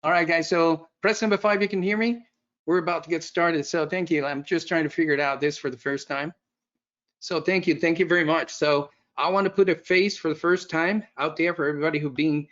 All right, guys. So press number 5, you can hear me? We're about to get started. So thank you. I'm just trying to figure it out this for the first time. So thank you. Thank you very much. So I want to put a face for the first time out there for everybody who've been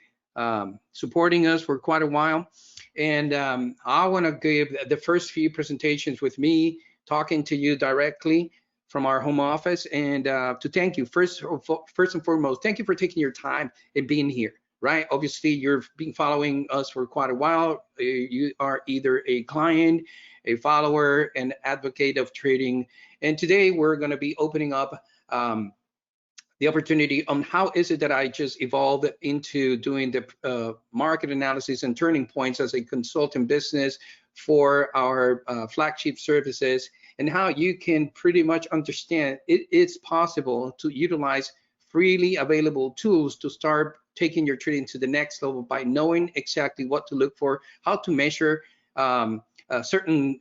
supporting us for quite a while. And I want to give the first few presentations with me talking to you directly from our home office and to thank you first and foremost. Thank you for taking your time and being here. Right? Obviously, you've been following us for quite a while. You are either a client, a follower, an advocate of trading. And today we're going to be opening up the opportunity on how is it that I just evolved into doing the market analysis and turning points as a consultant business for our flagship services, and how you can pretty much understand it's possible to utilize freely available tools to start taking your trading to the next level by knowing exactly what to look for, how to measure certain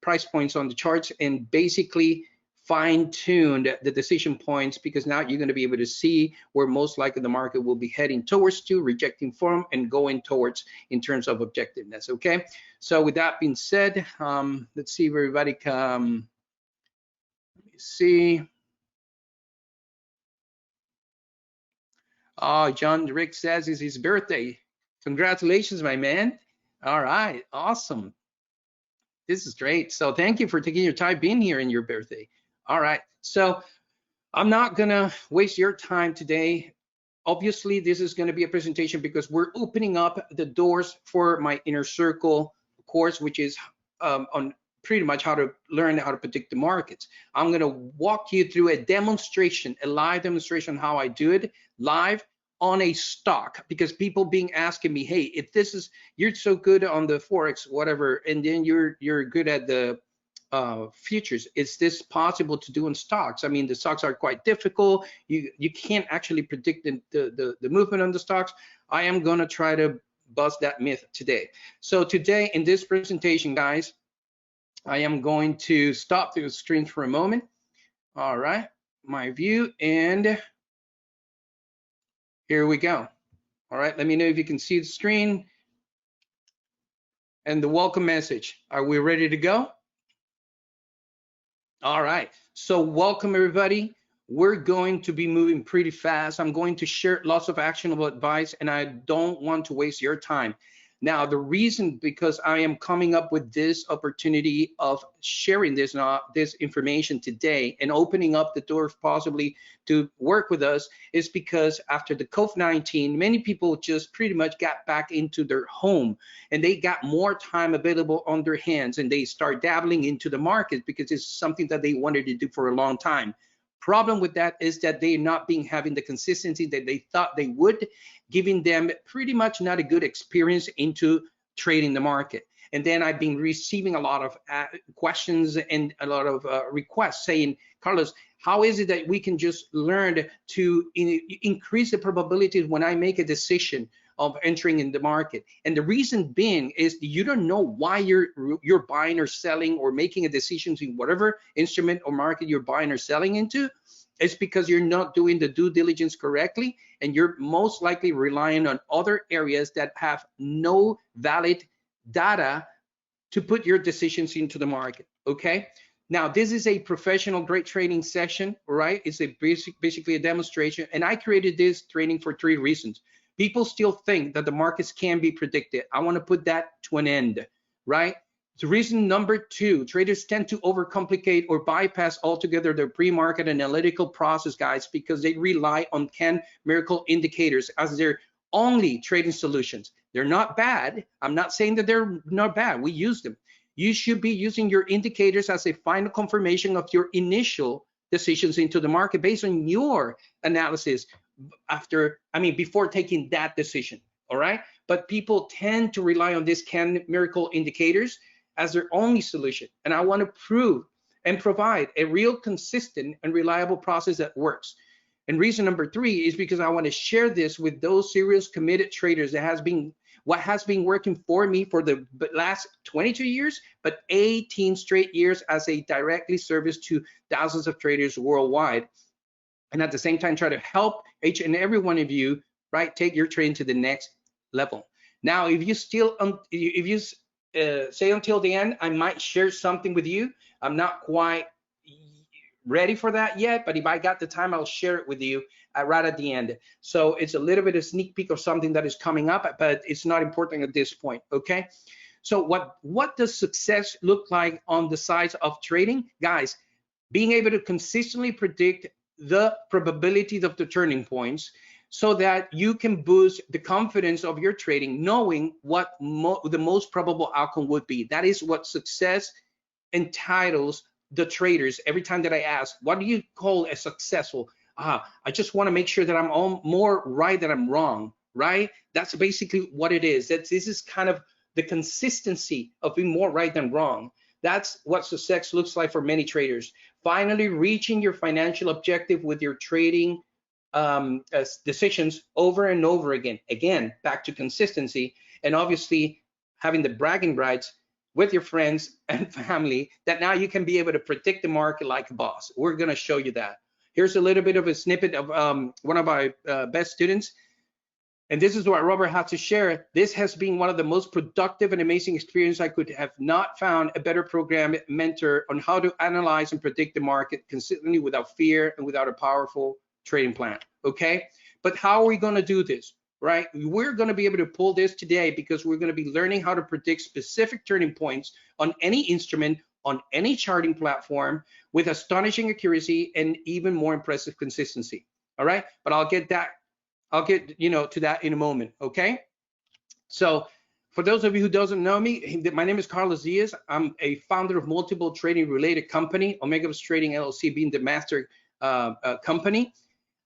price points on the charts, and basically fine-tuned the decision points, because now you're going to be able to see where most likely the market will be heading towards to, rejecting from, and going towards in terms of objectiveness. Okay, so with that being said, let's see if everybody come. Let me see. Oh, John Rick says it's his birthday. Congratulations, my man. All right, awesome. This is great. So thank you for taking your time being here in your birthday. All right, so I'm not gonna waste your time today. Obviously, this is gonna be a presentation because we're opening up the doors for my inner circle course, which is on pretty much how to learn how to predict the markets. I'm gonna walk you through a demonstration, a live demonstration how I do it live on a stock, because people being asking me, hey, if this is, you're so good on the Forex, whatever, and then you're good at the futures, is this possible to do in stocks? I mean, the stocks are quite difficult. You can't actually predict the movement on the stocks. I am going to try to bust that myth today. So today in this presentation, guys, I am going to stop the screen for a moment. All right, my view, and here we go. All right, let me know if you can see the screen and the welcome message. Are we ready to go? All right, so welcome everybody. We're going to be moving pretty fast. I'm going to share lots of actionable advice, and I don't want to waste your time. Now, the reason because I am coming up with this opportunity of sharing this information today and opening up the door possibly to work with us is because after the COVID-19, many people just pretty much got back into their home and they got more time available on their hands, and they start dabbling into the market because it's something that they wanted to do for a long time. Problem with that is that they're not having the consistency that they thought they would, giving them pretty much not a good experience into trading the market. And then I've been receiving a lot of questions and a lot of requests saying, Carlos, how is it that we can just learn to increase the probability when I make a decision of entering in the market? And the reason being is you don't know why you're buying or selling or making a decision in whatever instrument or market you're buying or selling into. It's because you're not doing the due diligence correctly, and you're most likely relying on other areas that have no valid data to put your decisions into the market. Okay, now this is a professional great trading session, right? It's a basically a demonstration, and I created this training for 3 reasons. People still think that the markets can be predicted. I want to put that to an end, right? The reason number 2, traders tend to overcomplicate or bypass altogether their pre-market analytical process, guys, because they rely on miracle indicators as their only trading solutions. They're not bad. I'm not saying that they're not bad. We use them. You should be using your indicators as a final confirmation of your initial decisions into the market based on your analysis before taking that decision. All right, but people tend to rely on these miracle indicators as their only solution, and I want to prove and provide a real consistent and reliable process that works. And reason number 3 is because I want to share this with those serious committed traders that has been what has been working for me for the last 22 years, but 18 straight years as a directly service to thousands of traders worldwide. And at the same time, try to help each and every one of you, right, take your trading to the next level. Now, if you say until the end, I might share something with you. I'm not quite ready for that yet, but if I got the time, I'll share it with you right at the end. So it's a little bit of sneak peek of something that is coming up, but it's not important at this point, okay? So what does success look like on the sides of trading? Guys, being able to consistently predict the probabilities of the turning points so that you can boost the confidence of your trading, knowing what the most probable outcome would be. That is what success entitles the traders. Every time that I ask, what do you call a successful? I just want to make sure that I'm more right than I'm wrong, right? That's basically what it is. This is kind of the consistency of being more right than wrong. That's what success looks like for many traders. Finally, reaching your financial objective with your trading decisions over and over again. Again, back to consistency, and obviously having the bragging rights with your friends and family that now you can be able to predict the market like a boss. We're going to show you that. Here's a little bit of a snippet of one of my best students. And this is what Robert had to share. This has been one of the most productive and amazing experiences. I could have not found a better program mentor on how to analyze and predict the market consistently without fear and without a powerful trading plan, okay? But how are we gonna do this, right? We're gonna be able to pull this today because we're gonna be learning how to predict specific turning points on any instrument, on any charting platform with astonishing accuracy and even more impressive consistency, all right? But I'll get to that in a moment, okay? So for those of you who doesn't know me, my name is Carlos Diaz. I'm a founder of multiple trading related company, Omega Trading LLC being the master company.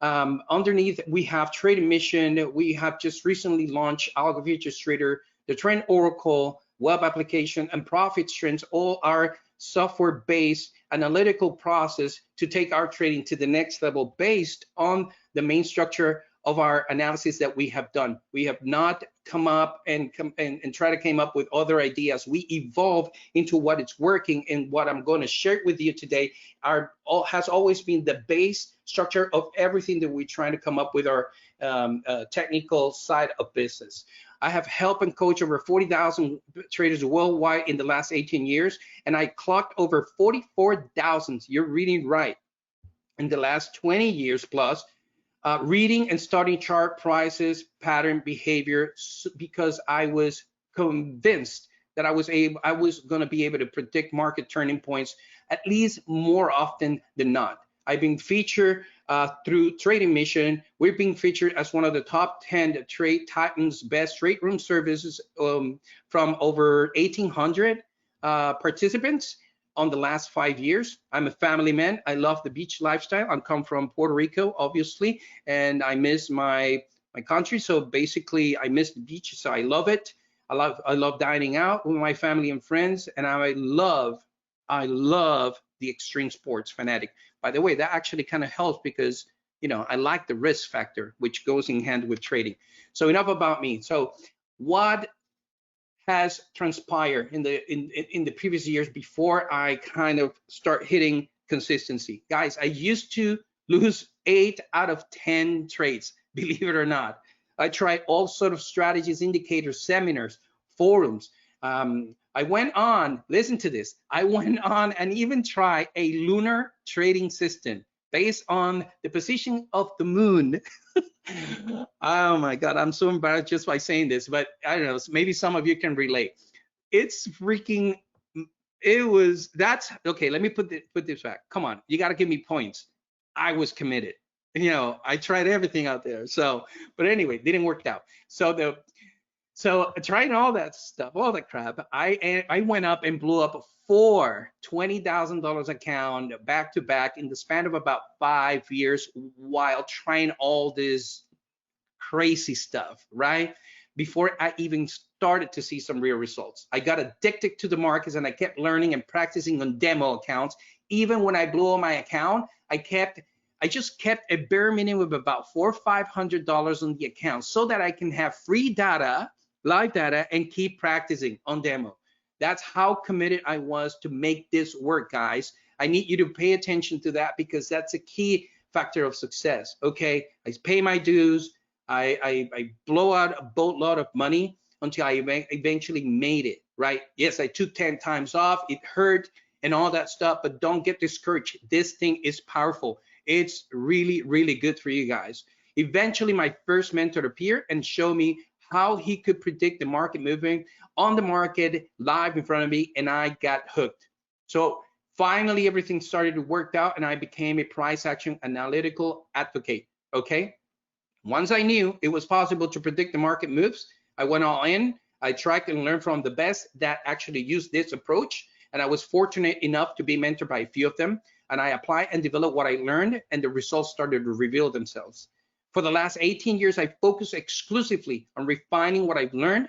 Underneath, we have Trading Mission. We have just recently launched Algo Futures Trader, the Trend Oracle, web application, and Profit Trends. All are software-based analytical process to take our trading to the next level based on the main structure of our analysis that we have done. We have not come up and try to come up with other ideas. We evolve into what is working, and what I'm going to share with you today has always been the base structure of everything that we try to come up with our technical side of business. I have helped and coached over 40,000 traders worldwide in the last 18 years, and I clocked over 44,000, you're reading right, in the last 20 years plus, reading and studying chart prices, pattern behavior, because I was convinced that I was going to be able to predict market turning points at least more often than not. I've been featured through Trading Mission. We're being featured as one of the top 10 Trade Titans best trade room services from over 1,800 participants on the last 5 years. I'm a family man. I love the beach lifestyle. I come from Puerto Rico, obviously, and I miss my country. So basically, I miss the beach, so I love it. I love dining out with my family and friends, and I love the extreme sports fanatic. By the way, that actually kind of helps because, you know, I like the risk factor, which goes in hand with trading. So enough about me. So what has transpired in the previous years before I kind of start hitting consistency? Guys, I used to lose 8 out of 10 trades, believe it or not. I tried all sort of strategies, indicators, seminars, forums. I went on, listen to this, I went on and even tried a lunar trading system based on the position of the moon. Oh my God, I'm so embarrassed just by saying this, but I don't know, maybe some of you can relate. It's freaking, that's, okay, let me put this back. Come on, you got to give me points. I was committed. You know, I tried everything out there. So, but anyway, didn't work out. So trying all that stuff, all that crap, I went up and blew up 4 $20,000 account back to back in the span of about 5 years while trying all this crazy stuff, right? Before I even started to see some real results. I got addicted to the markets and I kept learning and practicing on demo accounts. Even when I blew up my account, I just kept a bare minimum of about $400 or $500 on the account so that I can have free data, live data, and keep practicing on demo. That's how committed I was to make this work, guys. I need you to pay attention to that because that's a key factor of success, okay? I pay my dues, I blow out a boatload of money until I eventually made it, right? Yes, I took 10 times off, it hurt and all that stuff, but don't get discouraged. This thing is powerful. It's really, really good for you guys. Eventually, my first mentor appeared and showed me how he could predict the market moving on the market live in front of me, and I got hooked. So finally, everything started to work out, and I became a price action analytical advocate, okay? Once I knew it was possible to predict the market moves, I went all in. I tracked and learned from the best that actually used this approach, and I was fortunate enough to be mentored by a few of them, and I applied and developed what I learned, and the results started to reveal themselves. For the last 18 years, I focused exclusively on refining what I've learned.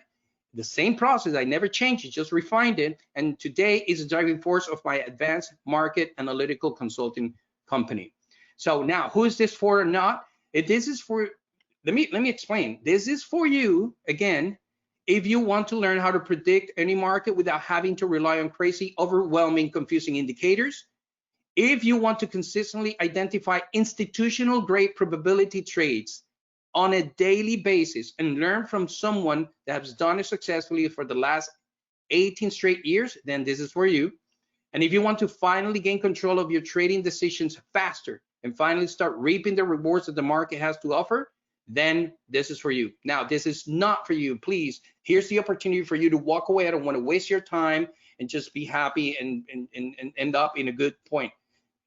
The same process, I never changed it, just refined it, and today is the driving force of my advanced market analytical consulting company. So now, who is this for or not? This is for, let me explain. This is for you, again, if you want to learn how to predict any market without having to rely on crazy, overwhelming, confusing indicators. If you want to consistently identify institutional grade probability trades on a daily basis and learn from someone that has done it successfully for the last 18 straight years, then this is for you. And if you want to finally gain control of your trading decisions faster and finally start reaping the rewards that the market has to offer, then this is for you. Now, this is not for you. Please, here's the opportunity for you to walk away. I don't want to waste your time and just be happy and end up in a good point.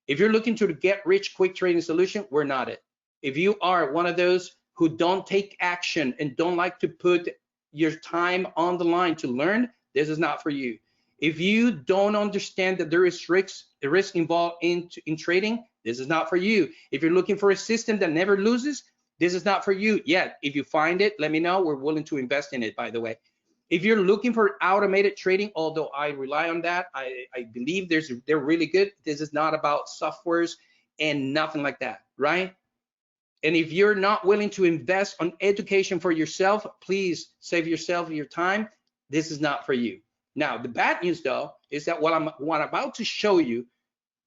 If you're looking to get rich quick trading solution, we're not it. If you are one of those who don't take action and don't like to put your time on the line to learn, this is not for you. If you don't understand that there is risk involved in trading, this is not for you. If you're looking for a system that never loses, this is not for you yet. If you find it, let me know. We're willing to invest in it, by the way. If you're looking for automated trading, although I rely on that, I believe they're really good. This is not about softwares and nothing like that, right? And if you're not willing to invest on education for yourself, please save yourself your time. This is not for you. Now, the bad news, though, is that what I'm about to show you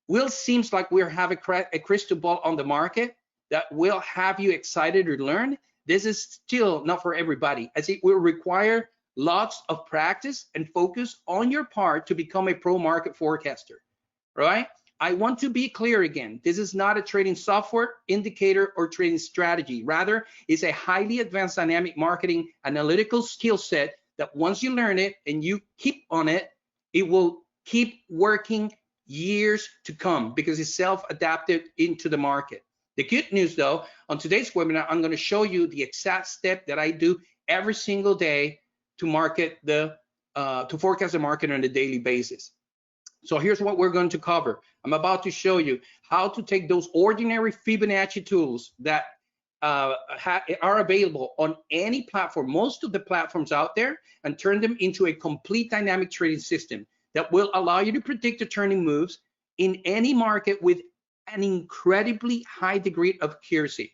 will seems like we're having a crystal ball on the market that will have you excited to learn. This is still not for everybody, as it will require lots of practice and focus on your part to become a pro market forecaster, right? I want to be clear again. This is not a trading software, indicator, or trading strategy. Rather, it's a highly advanced dynamic marketing analytical skill set that once you learn it and you keep on it, it will keep working years to come because it's self-adapted into the market. The good news, though, on today's webinar, I'm going to show you the exact step that I do every single day to forecast the market on a daily basis. So here's what we're going to cover. I'm about to show you how to take those ordinary Fibonacci tools that are available on any platform, most of the platforms out there, and turn them into a complete dynamic trading system that will allow you to predict the turning moves in any market with an incredibly high degree of accuracy.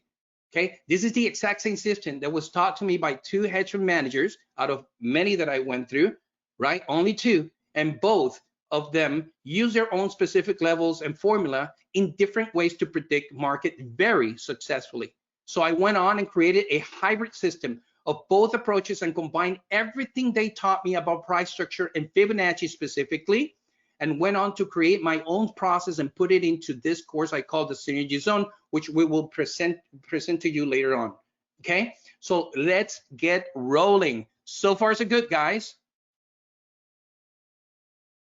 Okay, this is the exact same system that was taught to me by 2 hedge fund managers out of many that I went through, right? Only 2, and both of them use their own specific levels and formula in different ways to predict market very successfully. So I went on and created a hybrid system of both approaches and combined everything they taught me about price structure and Fibonacci specifically, and went on to create my own process and put it into this course I call the Synergy Zone, which we will present to you later on. Okay, so let's get rolling. So far so good, guys.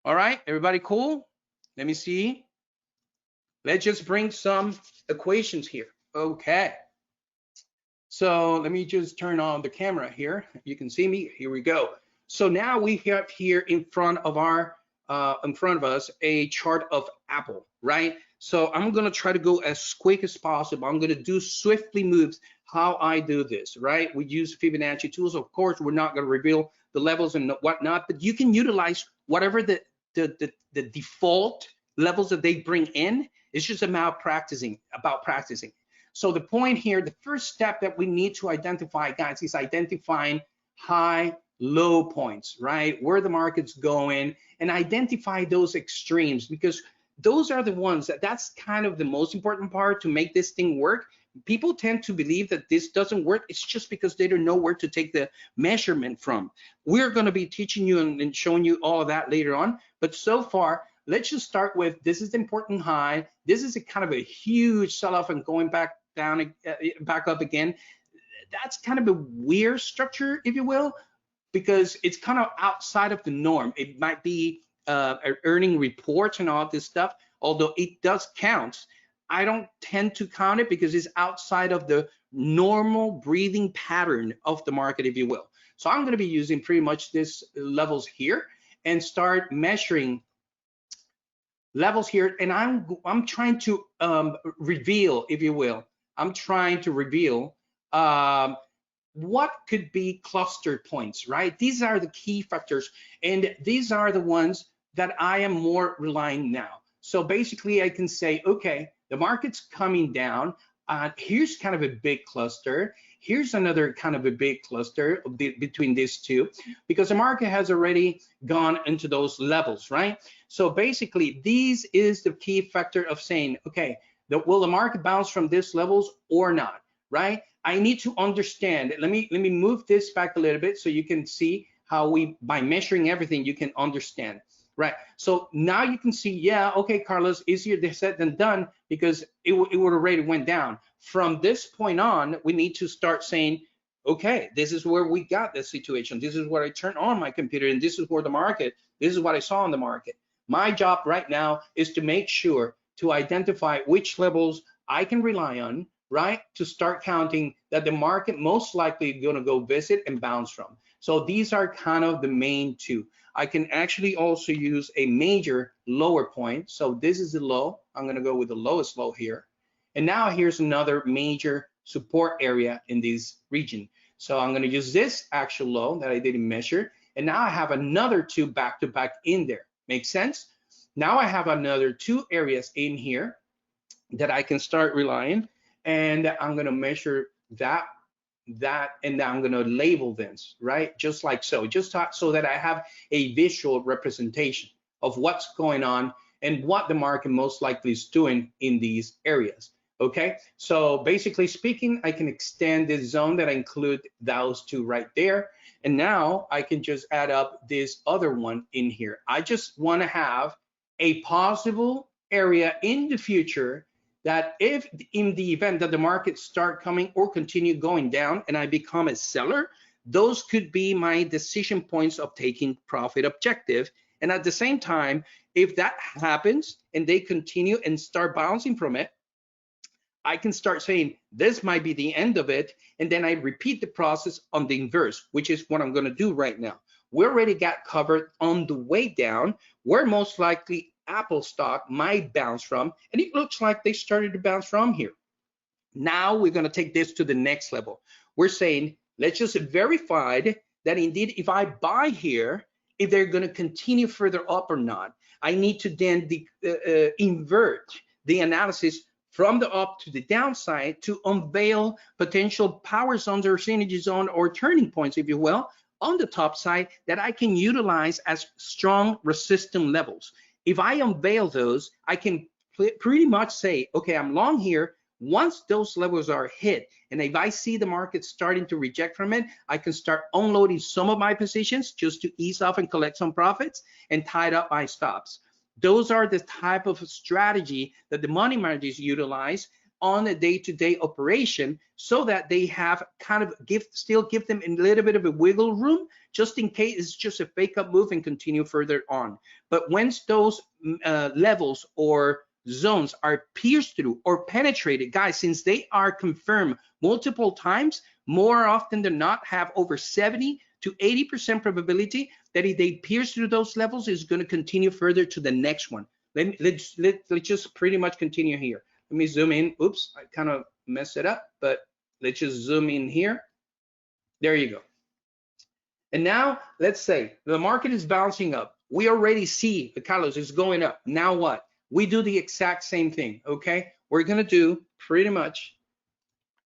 All right, everybody cool? Let me see. Let's just bring some equations here. Okay, so let me just turn on the camera here. You can see me. Here we go. So now we have here in front of us a chart of Apple, right? So I'm gonna try to go as quick as possible. I'm gonna do swiftly moves how I do this, right? We use Fibonacci tools. Of course, we're not gonna reveal the levels and whatnot, but you can utilize whatever the default levels that they bring in. It's just about practicing. So the point here, the first step that we need to identify, guys, is identifying high, low points, right? Where the market's going, and identify those extremes, because those are the ones that's kind of the most important part to make this thing work, People tend to believe that this doesn't work. It's just because they don't know where to take the measurement from. We're going to be teaching you and showing you all of that later on. But so far, let's just start with, this is the important high. This is a kind of a huge sell-off and going back down, back up again. That's kind of a weird structure, if you will, because it's kind of outside of the norm. It might be earning reports and all this stuff, although it does count. I don't tend to count it because it's outside of the normal breathing pattern of the market, if you will. So I'm going to be using pretty much this levels here and start measuring levels here. And I'm trying to reveal, if you will, I'm trying to reveal what could be cluster points, right? These are the key factors, and these are the ones that I am more relying now. So basically I can say, okay, the market's coming down. Here's kind of a big cluster. Here's another kind of a big cluster between these two, because the market has already gone into those levels, right? So basically, this is the key factor of saying, okay, will the market bounce from these levels or not, right? I need to understand. Let me move this back a little bit so you can see how we, by measuring everything, you can understand. Right, so now you can see, yeah, okay, Carlos, easier said than done, because it would already went down. From this point on, we need to start saying, okay, this is where we got this situation. This is where I turned on my computer, and this is where the market, this is what I saw in the market. My job right now is to make sure to identify which levels I can rely on, right, to start counting that the market most likely going to go visit and bounce from. So these are kind of the main two. I can actually also use a major lower point. So this is the low. I'm going to go with the lowest low here. And now here's another major support area in this region. So I'm going to use this actual low that I didn't measure. And now I have another two back to back in there. Make sense? Now I have another two areas in here that I can start relying. And I'm going to measure that, and I'm going to label this, right? Just like so, just so that I have a visual representation of what's going on and what the market most likely is doing in these areas. Okay, so basically speaking, I can extend this zone that I include those two right there. And now I can just add up this other one in here. I just want to have a possible area in the future that if in the event that the market start coming or continue going down and I become a seller, those could be my decision points of taking profit objective. And at the same time, if that happens and they continue and start bouncing from it, I can start saying this might be the end of it. And then I repeat the process on the inverse, which is what I'm going to do right now. We already got covered on the way down, where most likely Apple stock might bounce from, and it looks like they started to bounce from here. Now we're going to take this to the next level. We're saying, let's just verify that indeed if I buy here, if they're going to continue further up or not. I need to then invert the analysis from the up to the downside to unveil potential power zones or synergy zone or turning points, if you will, on the top side that I can utilize as strong resistance levels. If I unveil those, I can pretty much say, okay, I'm long here. Once those levels are hit, and if I see the market starting to reject from it, I can start unloading some of my positions just to ease off and collect some profits and tie up my stops. Those are the type of strategy that the money managers utilize on a day-to-day operation, so that they have kind of still give them a little bit of a wiggle room just in case it's just a fake up move and continue further on. But once those levels or zones are pierced through or penetrated, guys, since they are confirmed multiple times, more often than not have over 70 to 80% probability that if they pierce through those levels, is going to continue further to the next one. Let's just pretty much continue here. Let me zoom in. Oops, I kind of messed it up, but let's just zoom in here. There you go. And now let's say the market is bouncing up. We already see the Carlos is going up. Now what? We do the exact same thing, okay? We're going to do pretty much,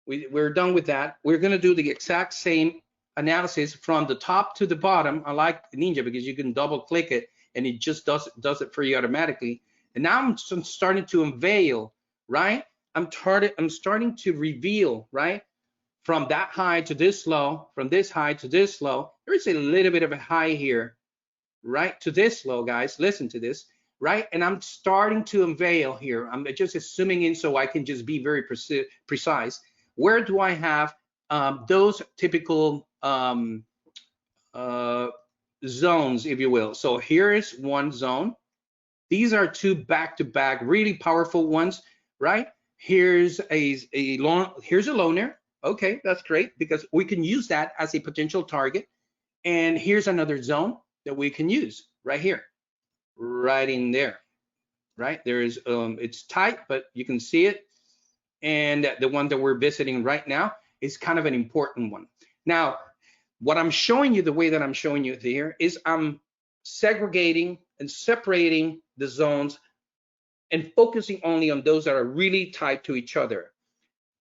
we're done with that. We're going to do the exact same analysis from the top to the bottom. I like Ninja because you can double click it and it just does it for you automatically. And now I'm starting to unveil, right? I'm starting to reveal, right? From that high to this low, from this high to this low, there is a little bit of a high here, right? To this low, guys, listen to this, right? And I'm starting to unveil here. I'm just assuming in so I can just be very precise. Where do I have those typical zones, if you will? So here is one zone. These are two back-to-back, really powerful ones, right? Here's a loner. Okay, that's great because we can use that as a potential target. And here's another zone that we can use right here, right in there, right? There is, it's tight, but you can see it. And the one that we're visiting right now is kind of an important one. Now, what I'm showing you, the way that I'm showing you here is I'm segregating and separating the zones and focusing only on those that are really tied to each other.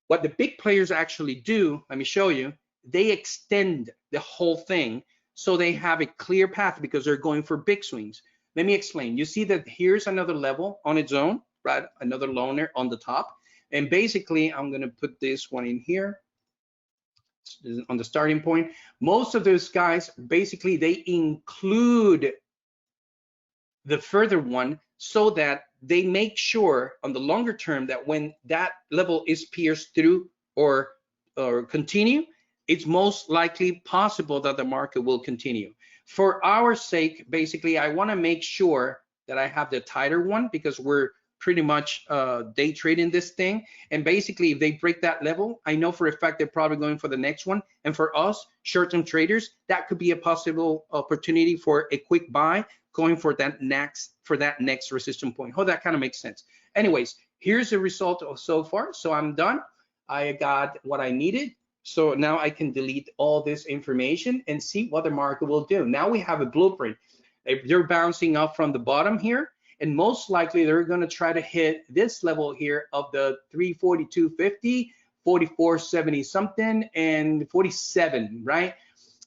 What the big players actually do, let me show you, they extend the whole thing so they have a clear path because they're going for big swings. Let me explain. You see that here's another level on its own, right? Another loner on the top. And basically, I'm going to put this one in here on the starting point. Most of those guys, basically, they include the further one so that they make sure on the longer term that when that level is pierced through or continue, it's most likely possible that the market will continue. For our sake, basically, I want to make sure that I have the tighter one because we're pretty much day trading this thing. And basically, if they break that level, I know for a fact they're probably going for the next one. And for us, short-term traders, that could be a possible opportunity for a quick buy going for that next resistance point. Oh, that kind of makes sense. Anyways, here's the result so far. So I'm done. I got what I needed. So now I can delete all this information and see what the market will do. Now we have a blueprint. If they're bouncing up from the bottom here, and most likely they're going to try to hit this level here of the 342.50, 44.70 something, and 47, right?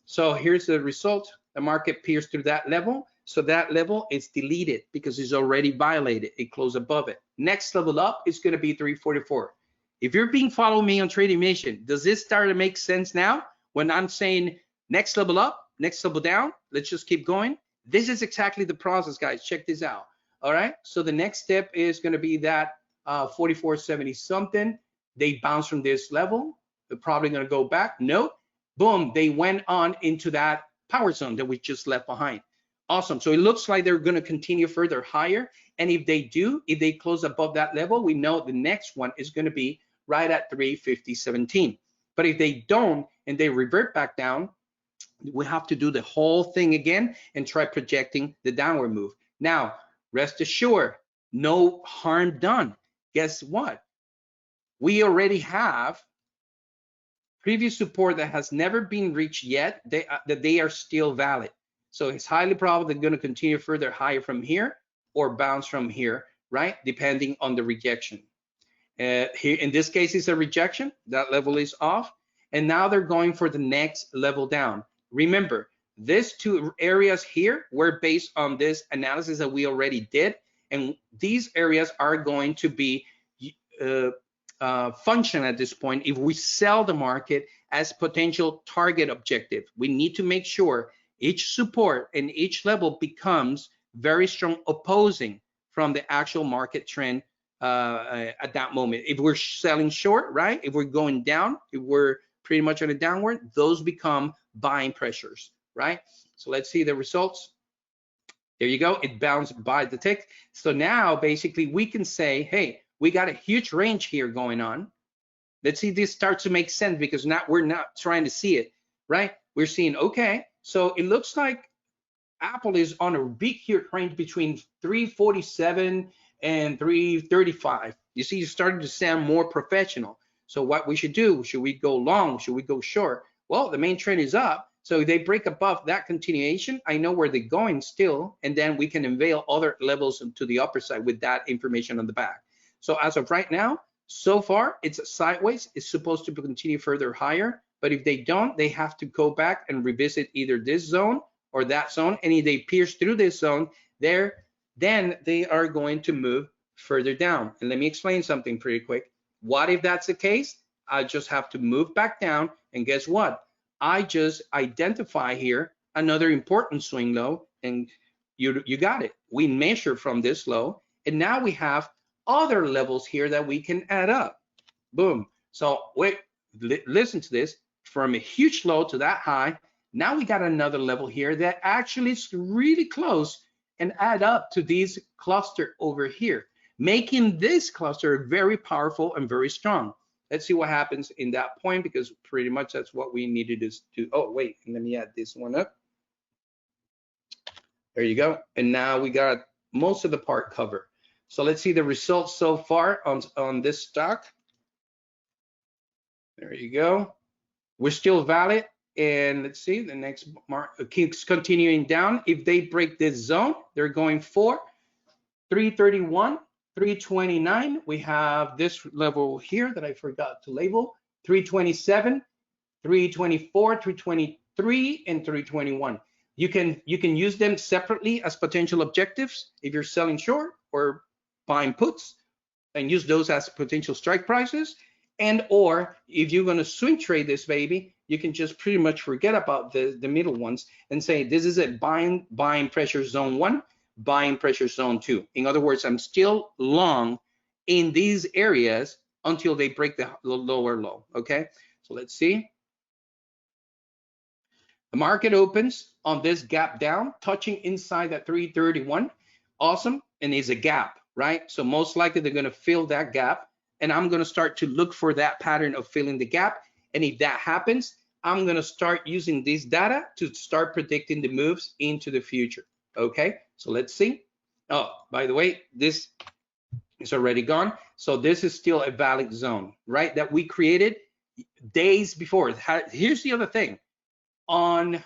So here's the result. The market pierced through that level. So that level is deleted because it's already violated. It closed above it. Next level up is going to be 344. If you're being following me on Trading Mission, does this start to make sense now? When I'm saying next level up, next level down, let's just keep going. This is exactly the process, guys. Check this out. All right. So the next step is going to be that 44.70 something. They bounce from this level. They're probably going to go back. Nope. Boom. They went on into that power zone that we just left behind. Awesome. So it looks like they're going to continue further higher. And if they do, if they close above that level, we know the next one is going to be right at 350.17. But if they don't and they revert back down, we have to do the whole thing again and try projecting the downward move. Now, rest assured, no harm done. Guess what? We already have previous support that has never been reached yet, that they are still valid. So it's highly probable they're going to continue further higher from here or bounce from here, right? Depending on the rejection. Here, in this case, it's a rejection. That level is off. And now they're going for the next level down. Remember, these two areas here were based on this analysis that we already did. And these areas are going to be function at this point if we sell the market as potential target objective. We need to make sure each support and each level becomes very strong opposing from the actual market trend at that moment. If we're selling short, right? If we're going down, if we're pretty much on a downward, those become buying pressures, right? So let's see the results. There you go. It bounced by the tick. So now basically we can say, hey, we got a huge range here going on. Let's see if this starts to make sense because now we're not trying to see it, right? We're seeing, okay, so it looks like Apple is on a big huge range between 347 and 335. You see, you're starting to sound more professional. So what we should do, should we go long? Should we go short? Well, the main trend is up. So if they break above that continuation, I know where they're going still, and then we can unveil other levels to the upper side with that information on the back. So as of right now, so far, it's sideways. It's supposed to continue further higher, but if they don't, they have to go back and revisit either this zone or that zone, and if they pierce through this zone, then they are going to move further down. And let me explain something pretty quick. What if that's the case? I just have to move back down, and guess what? I just identify here another important swing low, and you got it. We measure from this low, and now we have other levels here that we can add up. Boom. So wait, listen to this. From a huge low to that high, now we got another level here that actually is really close and add up to this cluster over here, making this cluster very powerful and very strong. Let's see what happens in that point, because pretty much that's what we needed to do. Oh, wait, let me add this one up. There you go. And now we got most of the part covered. So let's see the results so far on this stock. There you go. We're still valid. And let's see, the next mark keeps continuing down. If they break this zone, they're going for 331, 329. We have this level here that I forgot to label, 327, 324, 323, and 321. You can use them separately as potential objectives if you're selling short or buying puts, and use those as potential strike prices. And or if you're going to swing trade this baby, you can just pretty much forget about the middle ones and say this is a buying pressure zone 1, buying pressure zone 2. In other words, I'm still long in these areas until they break the lower low. Okay, so let's see. The market opens on this gap down, touching inside that 331. Awesome, and it's a gap, right? So most likely they're going to fill that gap, and I'm going to start to look for that pattern of filling the gap. And if that happens, I'm going to start using this data to start predicting the moves into the future. Okay, so let's see. Oh, by the way, this is already gone. So this is still a valid zone, right? That we created days before. Here's the other thing. On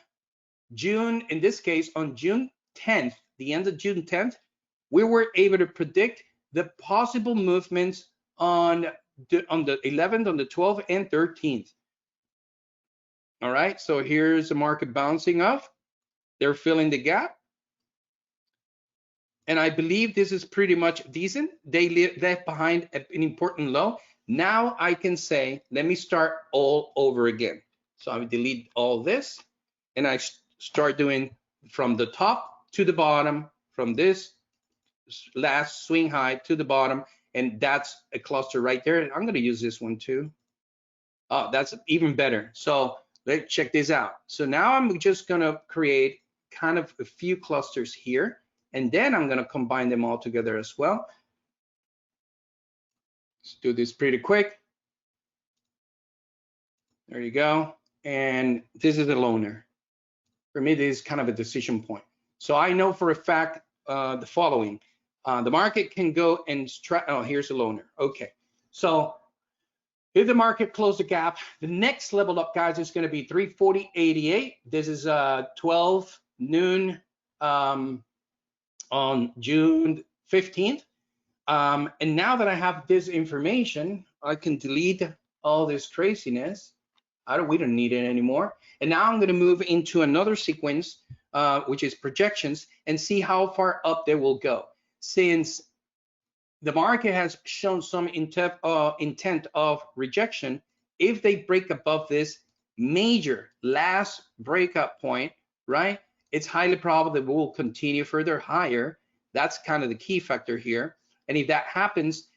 June, in this case, on June 10th, the end of June 10th, we were able to predict the possible movements on the 11th, on the 12th, and 13th. All right, so here's the market bouncing off. They're filling the gap. And I believe this is pretty much decent. They left behind an important low. Now I can say, let me start all over again. So I delete all this, and I start doing from the top to the bottom, from this last swing high to the bottom, and that's a cluster right there. I'm going to use this one too. Oh, that's even better. So let's check this out. So now I'm just going to create kind of a few clusters here, and then I'm going to combine them all together as well. Let's do this pretty quick. There you go. And this is a loaner. For me, this is kind of a decision point. So I know for a fact the following. The market can go and oh, here's a loaner. Okay. So if the market closed the gap, the next level up, guys, is going to be 340.88. This is 12 noon on June 15th. And now that I have this information, I can delete all this craziness. We don't need it anymore. And now I'm going to move into another sequence, which is projections, and see how far up they will go. Since the market has shown some intent of rejection, if they break above this major last breakup point, right, it's highly probable that we will continue further higher. That's kind of the key factor here. And if that happens,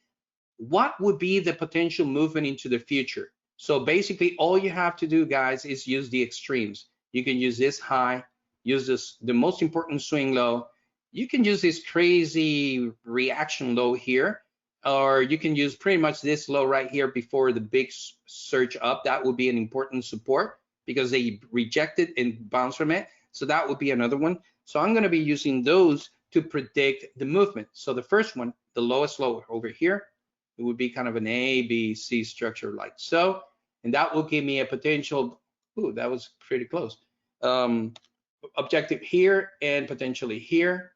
what would be the potential movement into the future? So basically, all you have to do, guys, is use the extremes. You can use this high, use this, the most important swing low. You can use this crazy reaction low here, or you can use pretty much this low right here before the big surge up. That would be an important support because they rejected and bounced from it. So that would be another one. So I'm going to be using those to predict the movement. So the first one, the lowest low over here, it would be kind of an A, B, C structure like so. And that will give me a potential, ooh, that was pretty close. Objective here and potentially here.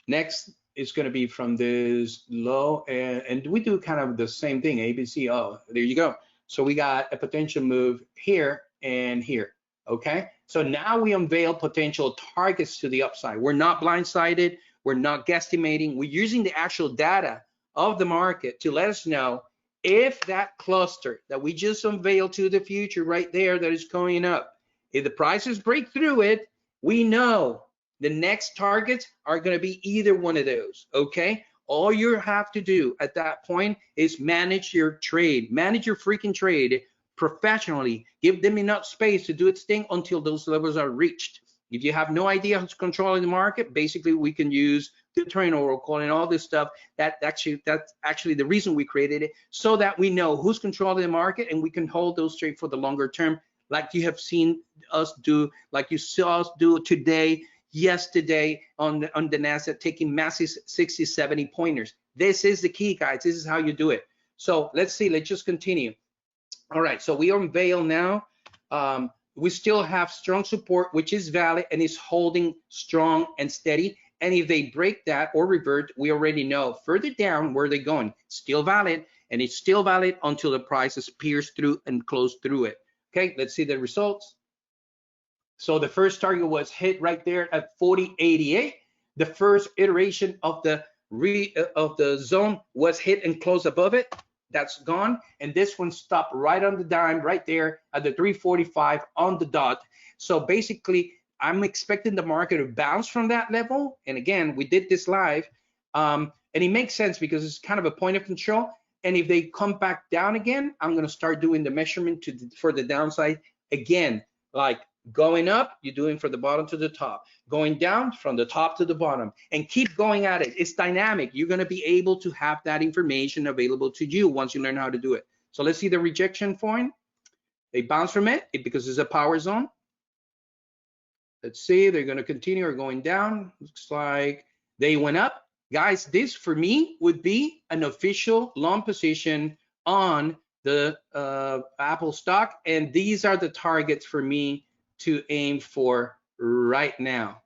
Next is going to be from this low, and we do kind of the same thing, A, B, C. Oh, there you go. So we got a potential move here and here. Okay, so now we unveil potential targets to the upside. We're not blindsided. We're not guesstimating. We're using the actual data of the market to let us know If that cluster that we just unveiled to the future right there that is going up, if the prices break through it, we know the next targets are going to be either one of those, okay? All you have to do at that point is manage your trade, manage your freaking trade professionally. Give them enough space to do its thing until those levels are reached. If you have no idea who's controlling the market, basically we can use the train oracle and all this stuff. That's actually the reason we created it, so that we know who's controlling the market and we can hold those trade for the longer term, like you have seen us do, like you saw us do today, yesterday on the NASDAQ, taking massive 60, 70 pointers. This is the key, guys. This is how you do it. So let's see. Let's just continue. All right. So we unveil now. We still have strong support, which is valid and is holding strong and steady. And if they break that or revert, we already know further down where they're going. Still valid, and it's still valid until the prices pierce through and close through it. Okay, let's see the results. So the first target was hit right there at 40.88. The first iteration of the zone was hit and closed above it. That's gone, and this one stopped right on the dime right there at the 345 on the dot. So basically, I'm expecting the market to bounce from that level. And again, we did this live, and it makes sense because it's kind of a point of control. And if they come back down again, I'm going to start doing the measurement for the downside again. Like going up, you're doing from the bottom to the top. Going down from the top to the bottom, and keep going at it. It's dynamic. You're going to be able to have that information available to you once you learn how to do it. So let's see the rejection point. They bounce from it because it's a power zone. Let's see, they're going to continue or going down. Looks like they went up. Guys, this for me would be an official long position on the Apple stock, and these are the targets for me to aim for right now.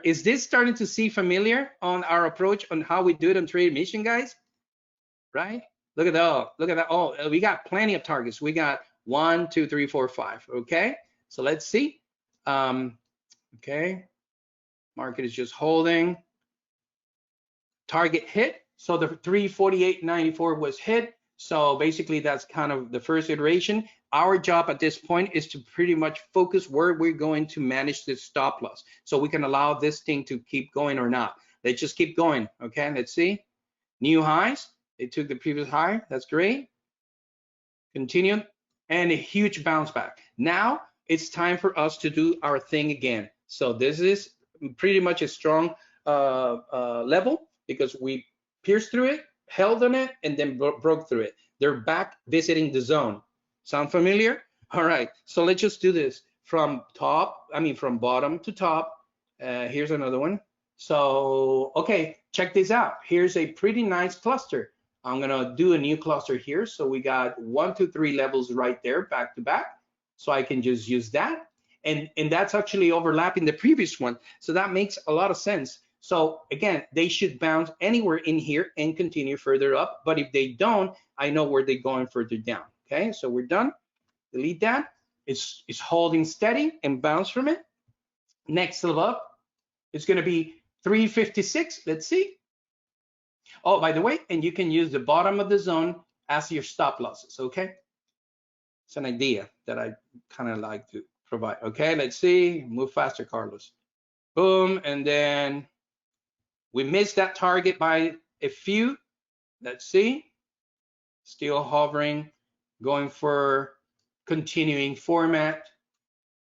Is this starting to see familiar on our approach on how we do it on Trade Mission, guys? Right? Look at that. Look at that. Oh, we got plenty of targets. We got 1, 2, 3, 4, 5. Okay, so let's see. Okay, market is just holding. Target hit. So the 348.94 was hit. So basically that's kind of the first iteration. Our job at this point is to pretty much focus where we're going to manage this stop loss, so we can allow this thing to keep going or not. Let's just keep going. Okay, let's see. New highs. They took the previous high. That's great. Continue, and a huge bounce back. Now it's time for us to do our thing again. So this is pretty much a strong level because we pierced through it, held on it, and then broke through it. They're back visiting the zone. Sound familiar? All right, so let's just do this from bottom to top. Here's another one. So, okay, check this out. Here's a pretty nice cluster. I'm gonna do a new cluster here. So we got 1, 2, 3 levels right there, back to back. So I can just use that. And that's actually overlapping the previous one. So that makes a lot of sense. So again, they should bounce anywhere in here and continue further up. But if they don't, I know where they're going further down. Okay, so we're done. Delete that. It's holding steady and bounce from it. Next level up, it's going to be 356. Let's see. Oh, by the way, and you can use the bottom of the zone as your stop losses. Okay, it's an idea that I kind of like to provide. Okay, let's see. Move faster, Carlos. Boom, and then we missed that target by a few. Let's see. Still hovering, going for continuing format.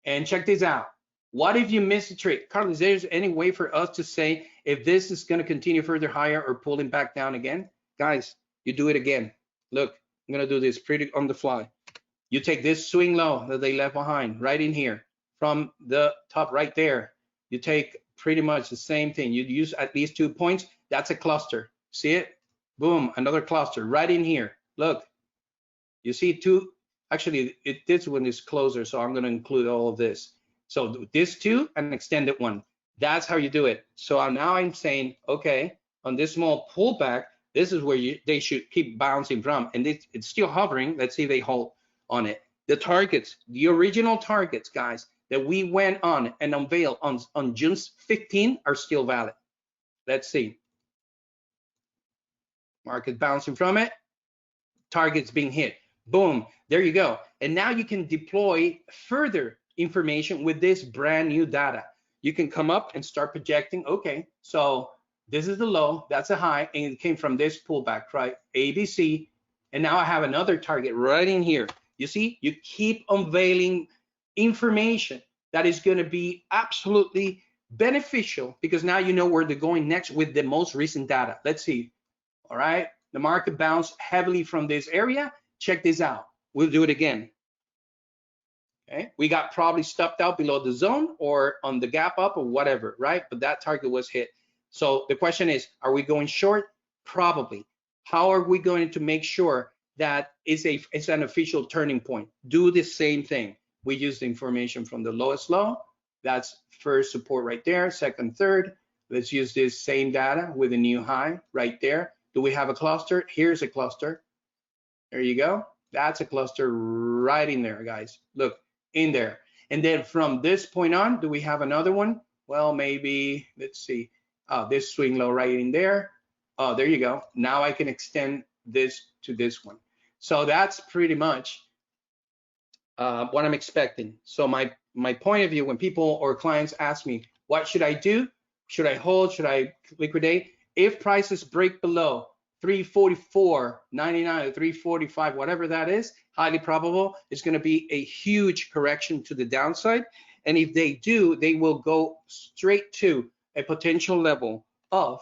And check this out. What if you miss a trade? Carlos, is there any way for us to say if this is going to continue further higher or pulling back down again? Guys, you do it again. Look, I'm going to do this pretty on the fly. You take this swing low that they left behind right in here from the top right there. You take pretty much the same thing. You use at least 2 points. That's a cluster. See it? Boom, another cluster right in here. Look, you see two. Actually, this one is closer, so I'm going to include all of this. So this two, an extended one. That's how you do it. So now I'm saying, okay, on this small pullback, this is where they should keep bouncing from. And it's still hovering. Let's see if they hold on it. The targets, the original targets, guys, that we went on and unveiled on June 15 are still valid. Let's see. Market bouncing from it. targets being hit. Boom, there you go. And now you can deploy further information with this brand new data. You can come up and start projecting, okay, so this is the low, that's a high, and it came from this pullback, right? ABC, and now I have another target right in here. You see, you keep unveiling information that is going to be absolutely beneficial because now you know where they're going next with the most recent data. Let's see. All right, the market bounced heavily from this area. Check this out. We'll do it again. Okay, we got probably stopped out below the zone or on the gap up or whatever, right? But that target was hit. So the question is, are we going short? Probably. How are we going to make sure that it's an official turning point? Do the same thing. We use the information from the lowest low. That's first support right there, second, third. Let's use this same data with a new high right there. Do we have a cluster? Here's a cluster. There you go. That's a cluster right in there, guys. Look, in there. And then from this point on, do we have another one? Well, maybe, let's see. This swing low right in there. Oh, there you go. Now I can extend this to this one. So that's pretty much what I'm expecting. So my point of view, when people or clients ask me, what should I do? Should I hold? Should I liquidate? If prices break below 344.99 or 345, whatever that is, highly probable it's going to be a huge correction to the downside. And if they do, they will go straight to a potential level of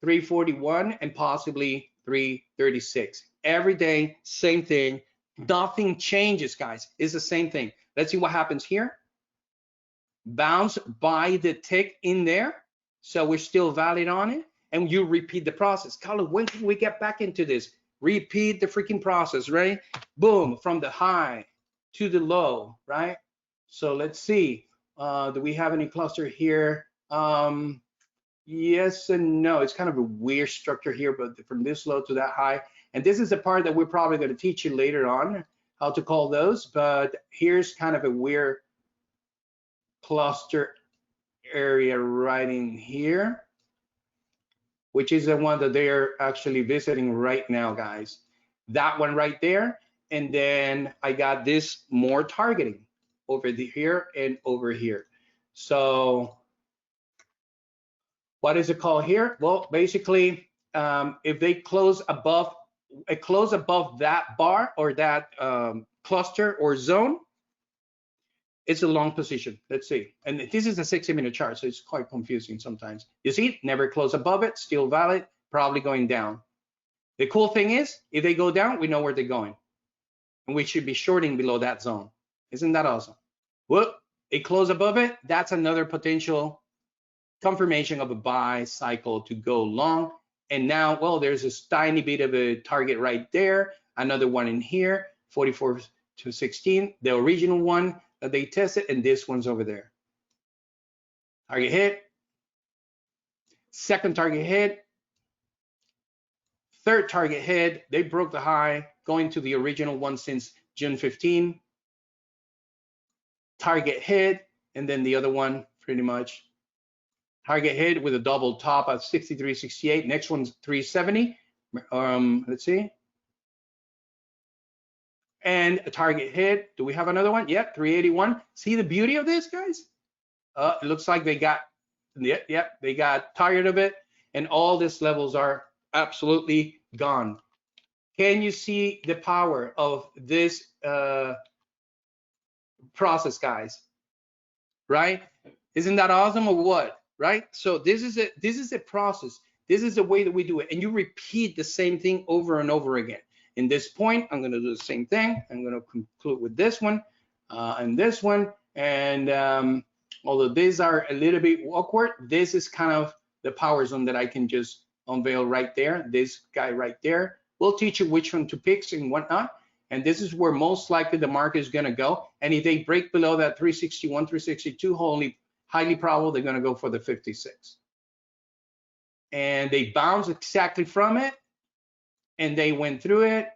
341 and possibly 336. Every day, same thing. Nothing changes, guys. It's the same thing. Let's see what happens here. Bounce by the tick in there. So we're still valid on it. And you repeat the process. Carlos, when can we get back into this? Repeat the freaking process, right? Boom, from the high to the low, right? So let's see. Do we have any cluster here? Yes and no. It's kind of a weird structure here, but from this low to that high. And this is the part that we're probably going to teach you later on, how to call those. But here's kind of a weird cluster area right in here, which is the one that they're actually visiting right now, guys. That one right there. And then I got this more targeting over here and over here. So what is it called here? Well, basically, if they close above that bar or that cluster or zone, it's a long position. Let's see. And this is a 60-minute chart, so it's quite confusing sometimes. You see, never close above it, still valid, probably going down. The cool thing is, if they go down, we know where they're going. And we should be shorting below that zone. Isn't that awesome? Whoop, it closed above it. That's another potential confirmation of a buy cycle to go long. And now, well, there's this tiny bit of a target right there. Another one in here, 44 to 16, the original one that they tested, and this one's over there. Target hit. Second target hit. Third target hit. They broke the high, going to the original one since June 15. Target hit, and then the other one pretty much. Target hit with a double top at 63.68. Next one's 370. Let's see. And a target hit. Do we have another one? Yep, 381. See the beauty of this, guys? It looks like they got, they got tired of it, and all these levels are absolutely gone. Can you see the power of this process, guys? Right? Isn't that awesome or what? Right? So this is a process. This is the way that we do it, and you repeat the same thing over and over again. In this point, I'm going to do the same thing. I'm going to conclude with this one and this one. And although these are a little bit awkward, this is kind of the power zone that I can just unveil right there. This guy right there. We'll teach you which one to pick and whatnot. And this is where most likely the market is going to go. And if they break below that 361, 362, highly probable they're going to go for the 56. And they bounce exactly from it. And they went through it,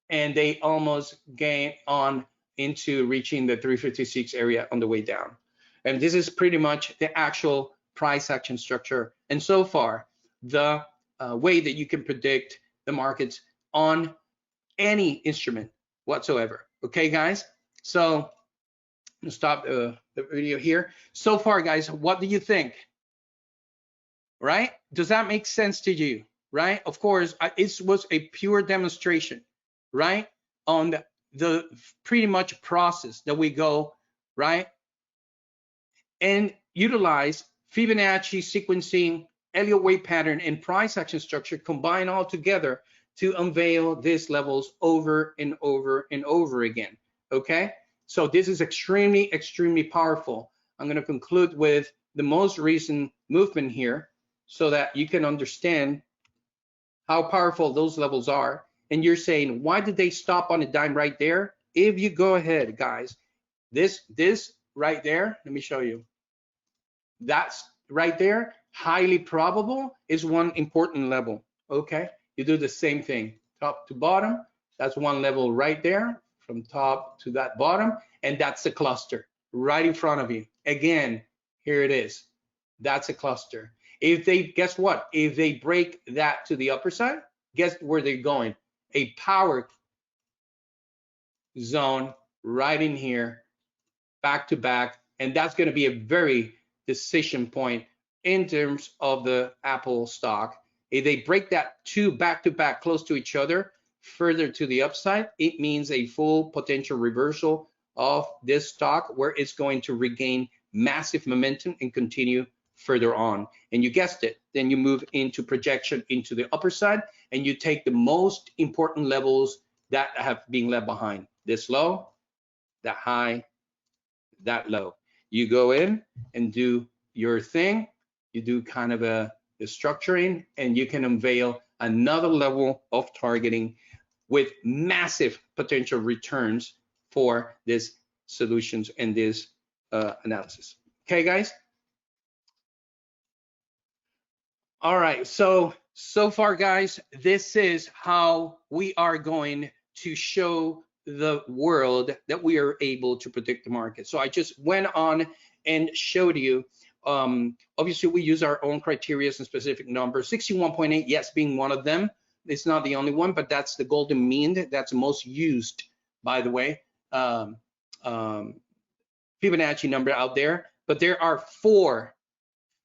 and they almost gained on into reaching the 356 area on the way down. And this is pretty much the actual price action structure. And so far, the way that you can predict the markets on any instrument whatsoever. Okay, guys? So I'm gonna stop the video here. So far, guys, what do you think? Right? Does that make sense to you? Right? Of course, it was a pure demonstration, right? On the pretty much process that we go, right? And utilize Fibonacci sequencing, Elliott wave pattern, and price action structure combine all together to unveil these levels over and over and over again. Okay, so this is extremely, extremely powerful. I'm going to conclude with the most recent movement here so that you can understand how powerful those levels are. And you're saying, why did they stop on a dime right there? If you go ahead, guys, this right there, let me show you. That's right there, highly probable is one important level. Okay, you do the same thing, top to bottom. That's one level right there, from top to that bottom, and that's a cluster right in front of you. Again, here it is. That's a cluster. If they, guess what? If they break that to the upper side, guess where they're going? A power zone right in here, back to back, and that's going to be a very decision point in terms of the Apple stock. If they break that two back to back close to each other, further to the upside, it means a full potential reversal of this stock where it's going to regain massive momentum and continue further on. And you guessed it, then you move into projection into the upper side and you take the most important levels that have been left behind. This low, that high, that low. You go in and do your thing, you do kind of the structuring, and you can unveil another level of targeting with massive potential returns for these solutions and this analysis. Okay, guys? All right, so far, guys, this is how we are going to show the world that we are able to predict the market. So I just went on and showed you, obviously we use our own criteria and specific numbers, 61.8, yes, being one of them. It's not the only one, but that's the golden mean. That's the most used, by the way, Fibonacci number out there. But there are four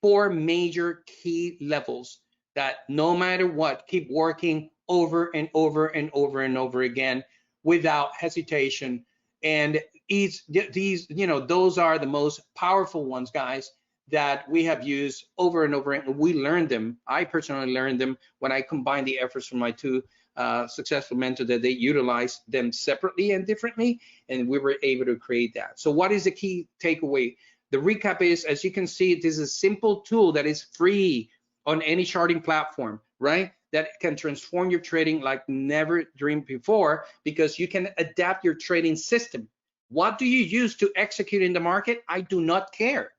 major key levels that no matter what, keep working over and over and over and over again without hesitation. And these, you know, those are the most powerful ones, guys, that we have used over and over, and we learned them. I personally learned them when I combined the efforts from my two successful mentors, that they utilized them separately and differently, and we were able to create that. So what is the key takeaway? The recap is, as you can see, this is a simple tool that is free on any charting platform, right? That can transform your trading like never dreamed before, because you can adapt your trading system. What do you use to execute in the market? I do not care.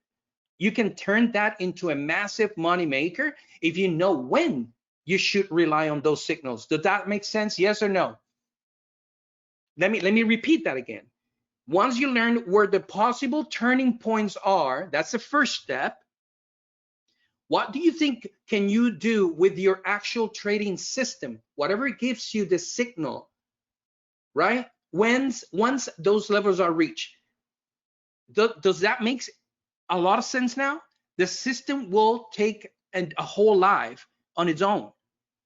You can turn that into a massive money maker if you know when you should rely on those signals. Does that make sense? Yes or no? Let me repeat that again. Once you learn where the possible turning points are, that's the first step. What do you think can you do with your actual trading system? Whatever gives you the signal, right? Once those levels are reached, does that make a lot of sense now? The system will take a whole life on its own,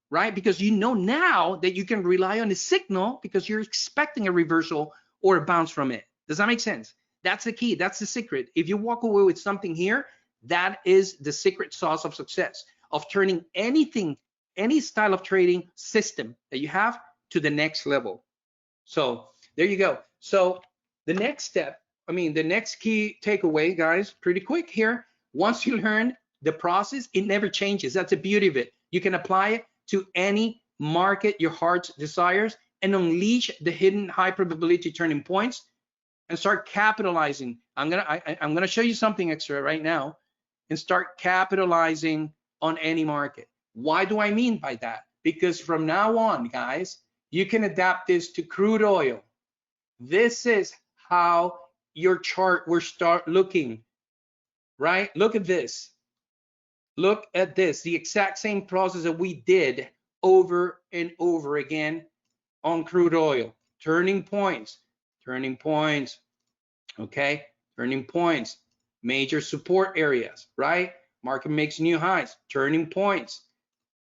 right? Because you know now that you can rely on the signal because you're expecting a reversal or a bounce from it. Does that make sense? That's the key. That's the secret. If you walk away with something here, that is the secret sauce of success, of turning anything, any style of trading system that you have to the next level. So there you go. So the next step, the next key takeaway, guys, pretty quick here. Once you learn the process, it never changes. That's the beauty of it. You can apply it to any market your heart desires and unleash the hidden high probability turning points and start capitalizing. I'm gonna show you something extra right now, and start capitalizing on any market. Why do I mean by that? Because from now on, guys, you can adapt this to crude oil. This is how your chart will start looking, right? Look at this. Look at this, the exact same process that we did over and over again on crude oil. Turning points, okay? Turning points, major support areas, right? Market makes new highs, turning points,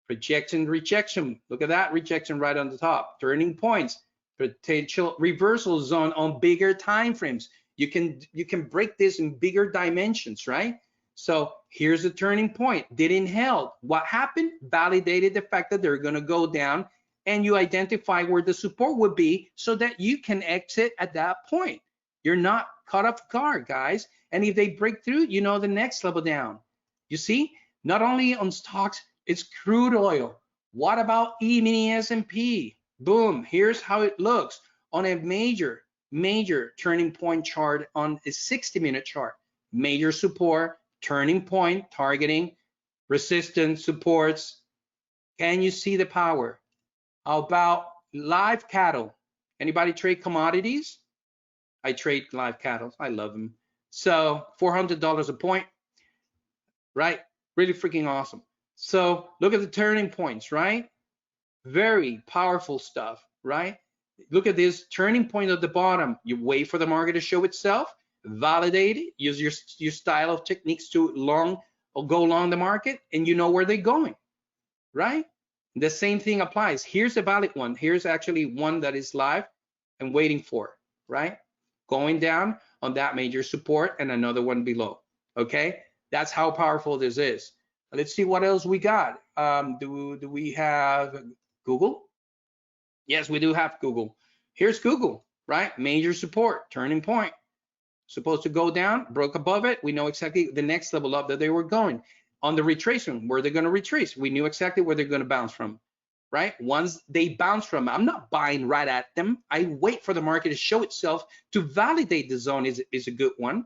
projection, rejection. Look at that rejection right on the top, turning points, potential reversal zone on bigger time frames. You can break this in bigger dimensions, right? So here's the turning point, didn't held. What happened? Validated the fact that they're going to go down, and you identify where the support would be so that you can exit at that point. You're not caught off guard, guys. And if they break through, you know the next level down. You see, not only on stocks, it's crude oil. What about E-mini S&P? Boom, here's how it looks on a major turning point chart on a 60-minute chart. Major support, turning point, targeting, resistance, supports. Can you see the power? How about live cattle? Anybody trade commodities? I trade live cattle. I love them. So $400 a point, right? Really freaking awesome. So look at the turning points, right? Very powerful stuff, right? Look at this turning point at the bottom. You wait for the market to show itself, validate it, use your style of techniques to go long the market, and you know where they're going, right? The same thing applies. Here's a valid one. Here's actually one that is live and waiting for, right? Going down on that major support and another one below, okay? That's how powerful this is. Let's see what else we got. Do we have Google? Yes, we do have Google. Here's Google, right? Major support, turning point. Supposed to go down, broke above it. We know exactly the next level up that they were going. On the retracement, where they're going to retrace, we knew exactly where they're going to bounce from, right? Once they bounce from, I'm not buying right at them. I wait for the market to show itself to validate the zone is a good one,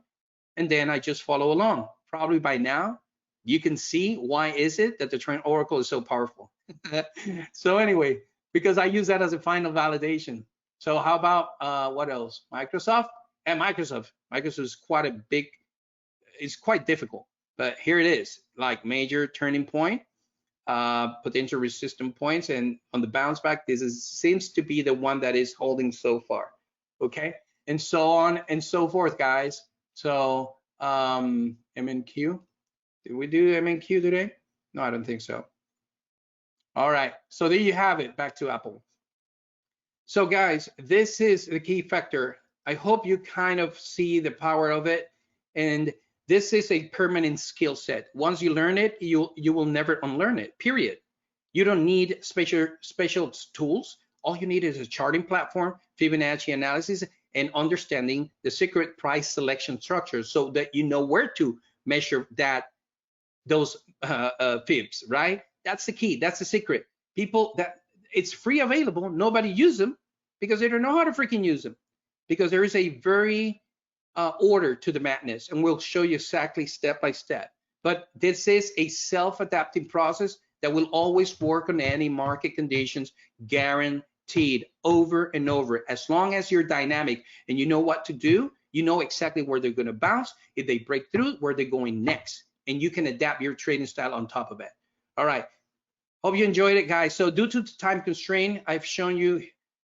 and then I just follow along. Probably by now, you can see why is it that the trend oracle is so powerful. So anyway, because I use that as a final validation. So how about what else? Microsoft and Microsoft is quite a big, it's quite difficult, but here it is, like major turning point, potential resistance points, and on the bounce back, seems to be the one that is holding so far, okay? And so on and so forth, guys. So MNQ, did we do MNQ today? No, I don't think so. All right, so there you have it, back to Apple. So guys, this is the key factor. I hope you kind of see the power of it, and this is a permanent skill set. Once you learn it, you will never unlearn it, period. You don't need special tools. All you need is a charting platform, Fibonacci analysis, and understanding the secret price selection structure so that you know where to measure those fibs, right? That's the key. That's the secret. People, that it's free available. Nobody use them because they don't know how to freaking use them, because there is a very order to the madness, and we'll show you exactly step by step. But this is a self-adapting process that will always work on any market conditions, guaranteed, over and over. As long as you're dynamic and you know what to do, you know exactly where they're going to bounce. If they break through, where they're going next, and you can adapt your trading style on top of it. All right. Hope you enjoyed it, guys. So due to the time constraint, I've shown you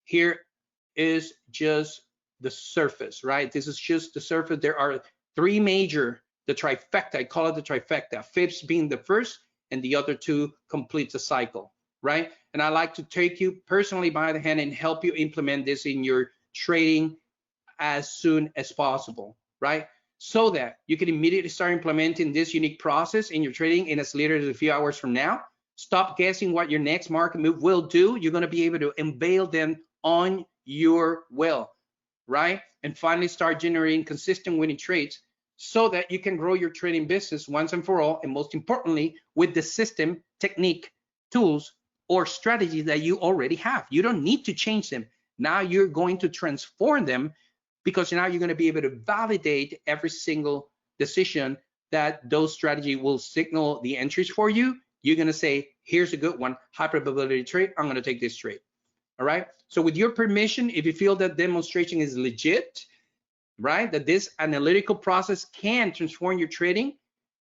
here is just the surface, right? This is just the surface. There are three major, the trifecta, I call it the trifecta, fibs being the first, and the other two complete the cycle, right? And I like to take you personally by the hand and help you implement this in your trading as soon as possible, right? So that you can immediately start implementing this unique process in your trading in as little as a few hours from now. Stop guessing what your next market move will do. You're going to be able to unveil them on your will, right? And finally start generating consistent winning trades so that you can grow your trading business once and for all, and most importantly, with the system, technique, tools, or strategies that you already have. You don't need to change them. Now you're going to transform them, because now you're going to be able to validate every single decision that those strategy will signal the entries for you. You're going to say, here's a good one, high probability trade. I'm going to take this trade. All right. So with your permission, if you feel that demonstration is legit, right, that this analytical process can transform your trading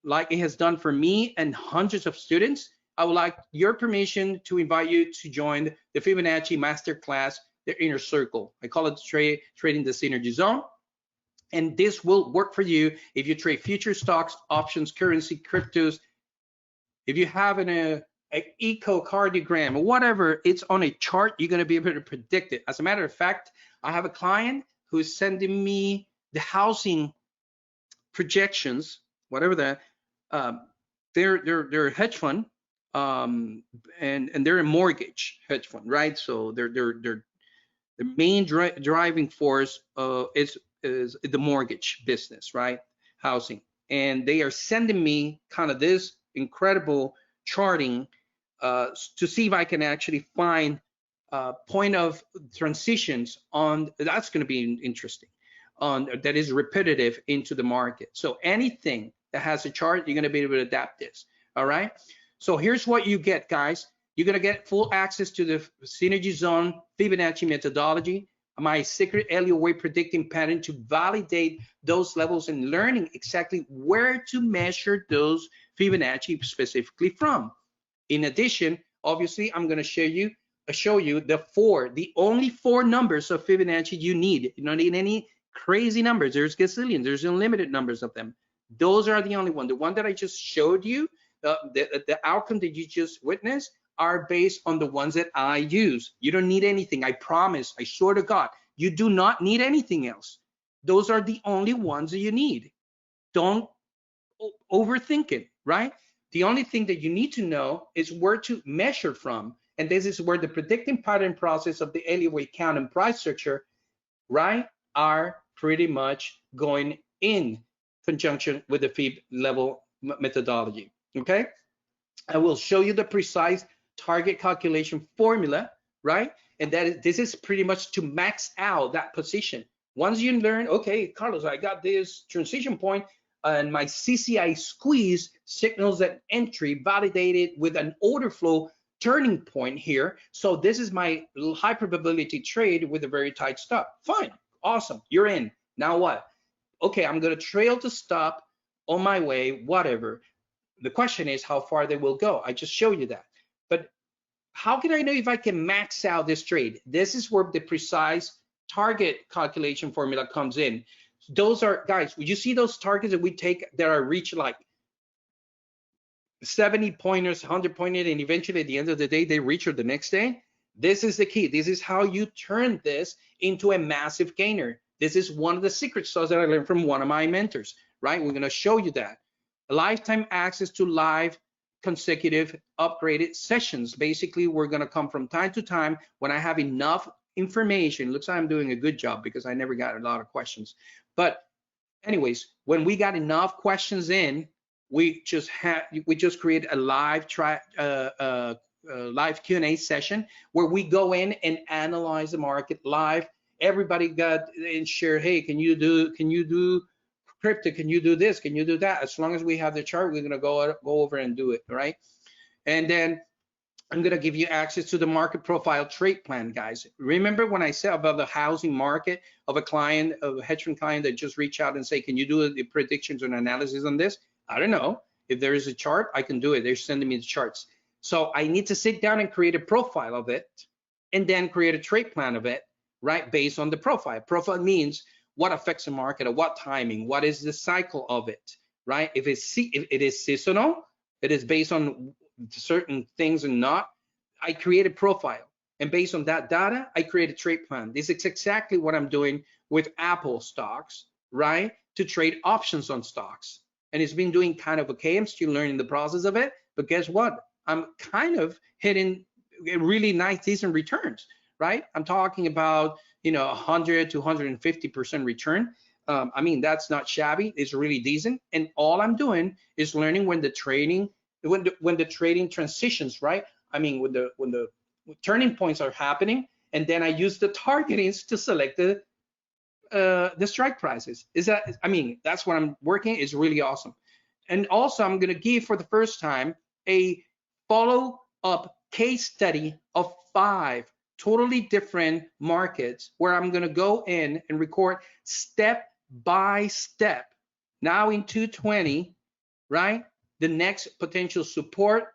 like it has done for me and hundreds of students, I would like your permission to invite you to join the Fibonacci Masterclass, the Inner Circle. I call it Trading the Synergy Zone. And this will work for you if you trade future stocks, options, currency, cryptos. If you have an echocardiogram or whatever, it's on a chart, you're going to be able to predict it. As a matter of fact, I have a client who is sending me the housing projections, whatever that. They're a hedge fund, and they're a mortgage hedge fund, right? So the main driving force is the mortgage business, right? Housing, and they are sending me kind of this incredible charting to see if I can actually find point of transitions on that's going to be interesting on that is repetitive into the market. So anything that has a chart, you're going to be able to adapt this. All right. So here's what you get, guys. You're going to get full access to the Synergy Zone Fibonacci methodology, my secret Elliott wave predicting pattern to validate those levels and learning exactly where to measure those Fibonacci specifically from. In addition, obviously, I'm going to show you the only 4 numbers of Fibonacci you need. You don't need any crazy numbers. There's gazillions. There's unlimited numbers of them. Those are the only one. The one that I just showed you, the outcome that you just witnessed, are based on the ones that I use. You don't need anything. I promise. I swear to God, you do not need anything else. Those are the only ones that you need. Don't overthink it, right? The only thing that you need to know is where to measure from. And this is where the predicting pattern process of the Elliott wave count and price structure, right, are pretty much going in conjunction with the Fib level methodology. Okay, I will show you the precise target calculation formula, right? And this is pretty much to max out that position. Once you learn, okay, Carlos, I got this transition point and my CCI squeeze signals an entry validated with an order flow turning point here. So this is my high probability trade with a very tight stop. Fine, awesome, you're in. Now what? Okay, I'm gonna trail to stop on my way, whatever. The question is how far they will go. I just showed you that. But how can I know if I can max out this trade? This is where the precise target calculation formula comes in. Those are, guys, would you see those targets that we take that are reached like 70 pointers, 100 pointers, and eventually at the end of the day, they reach the next day? This is the key. This is how you turn this into a massive gainer. This is one of the secret sauce that I learned from one of my mentors, right? We're going to show you that. Lifetime access to live consecutive upgraded sessions. Basically, we're going to come from time to time when I have enough information. Looks like I'm doing a good job because I never got a lot of questions. But anyways, when we got enough questions in, we just create a live live Q&A session where we go in and analyze the market live. Everybody got and share, hey, can you do crypto, can you do this, can you do that? As long as we have the chart, we're gonna go over and do it, right? And then I'm gonna give you access to the market profile trade plan, guys. Remember when I said about the housing market of a client, of a hedge fund client that just reached out and say, can you do the predictions and analysis on this? I don't know. If there is a chart, I can do it. They're sending me the charts. So I need to sit down and create a profile of it and then create a trade plan of it, right? Based on the profile. Profile means what affects the market at what timing, what is the cycle of it, right? If it is seasonal, it is based on certain things and not, I create a profile. And based on that data, I create a trade plan. This is exactly what I'm doing with Apple stocks, right? To trade options on stocks. And it's been doing kind of okay. I'm still learning the process of it, but guess what? I'm kind of hitting really nice, decent returns, right? I'm talking about, 100 to 150% return. I mean, that's not shabby. It's really decent. And all I'm doing is learning when the trading transitions, right? I mean, when the turning points are happening, and then I use the targetings to select the strike prices. That's what I'm working. It's really awesome. And also, I'm going to give for the first time a follow-up case study of 5 totally different markets where I'm going to go in and record step by step. Now in 220, right? The next potential support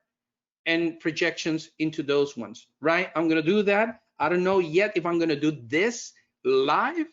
and projections into those ones, right? I'm gonna do that. I don't know yet if I'm gonna do this live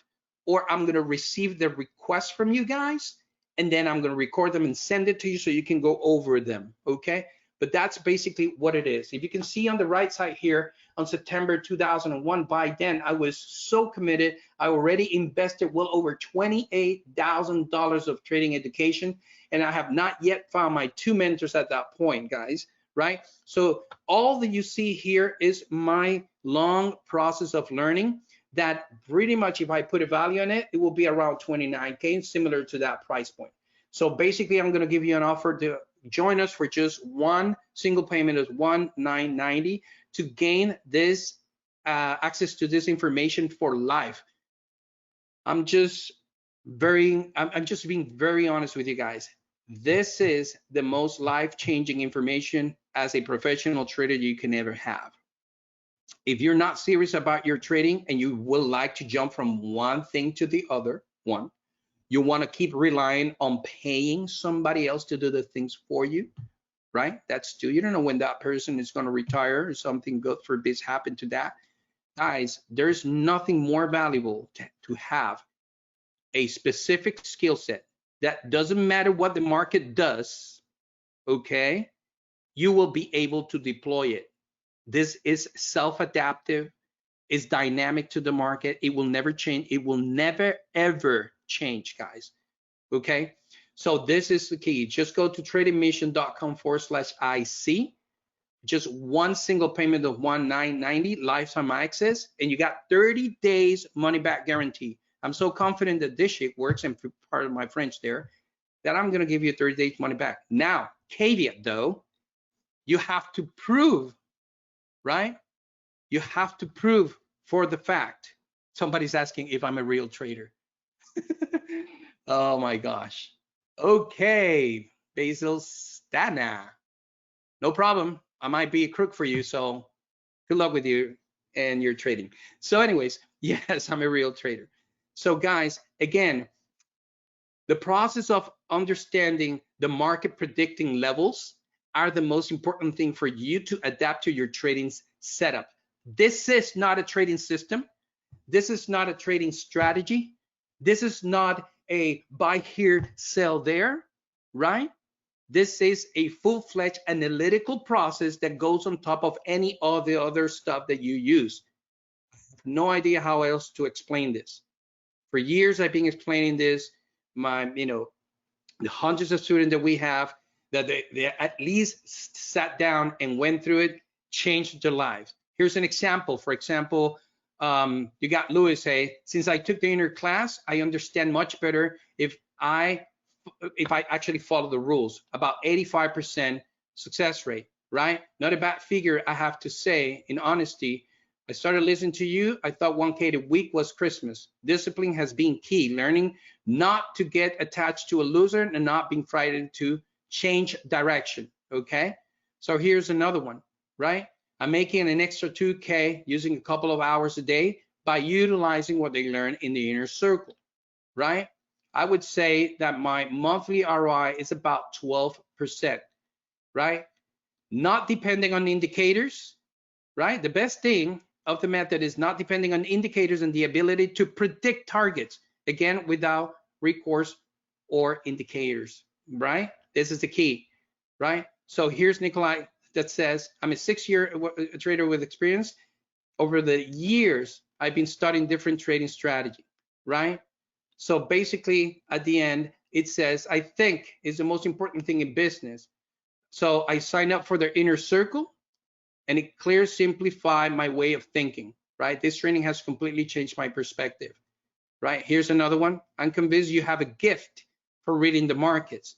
or I'm gonna receive the request from you guys and then I'm gonna record them and send it to you so you can go over them, okay? But that's basically what it is. If you can see on the right side here, on September 2001, by then I was so committed. I already invested well over $28,000 of trading education, and I have not yet found my 2 mentors at that point, guys, right? So all that you see here is my long process of learning that pretty much, if I put a value on it, it will be around 29K, similar to that price point. So basically, I'm gonna give you an offer to join us for just one single payment of $19.90 to gain this access to this information for life. I'm just being very honest with you guys. This is the most life-changing information as a professional trader you can ever have. If you're not serious about your trading and you would like to jump from one thing to the other, you want to keep relying on paying somebody else to do the things for you, right? That's two. You don't know when that person is going to retire or something, God forbid, happen to that. Guys, there's nothing more valuable to have a specific skill set that doesn't matter what the market does, okay? You will be able to deploy it. This is self-adaptive, is dynamic to the market. It will never change. It will never, ever change, guys. Okay, so this is the key. Just go to tradingmission.com/IC. Just one single payment of $19.90 lifetime access, and you got 30 days money back guarantee. I'm so confident that this shit works, and part of my French there, that I'm gonna give you 30 days money back. Now, caveat though, you have to prove, right? You have to prove for the fact. Somebody's asking if I'm a real trader. Oh my gosh. Okay, Basil Stana. No problem. I might be a crook for you, so good luck with you and your trading. So anyways, yes, I'm a real trader. So guys, again, the process of understanding the market predicting levels are the most important thing for you to adapt to your trading setup. This is not a trading system. This is not a trading strategy. This is not a buy here, sell there, right? This is a full-fledged analytical process that goes on top of any of the other stuff that you use. I have no idea how else to explain this. For years, I've been explaining this. The hundreds of students that we have, that they at least sat down and went through it, changed their lives. Here's an example. For example, you got Louis, hey, since I took the inner class, I understand much better if I actually follow the rules. About 85% success rate, right? Not a bad figure, I have to say, in honesty. I started listening to you. I thought 1K a week was Christmas. Discipline has been key. Learning not to get attached to a loser and not being frightened to change direction, okay? So here's another one, right? I'm making an extra 2K using a couple of hours a day by utilizing what they learn in the inner circle, right? I would say that my monthly ROI is about 12%, right? Not depending on indicators, right? The best thing of the method is not depending on indicators and the ability to predict targets, again, without recourse or indicators, right? This is the key, right? So here's Nikolai that says, I'm a 6-year trader with experience. Over the years, I've been studying different trading strategy, right? So basically, at the end, it says, I think is the most important thing in business. So I signed up for their inner circle, and it clearly simplified my way of thinking, right? This training has completely changed my perspective, right? Here's another one. I'm convinced you have a gift for reading the markets.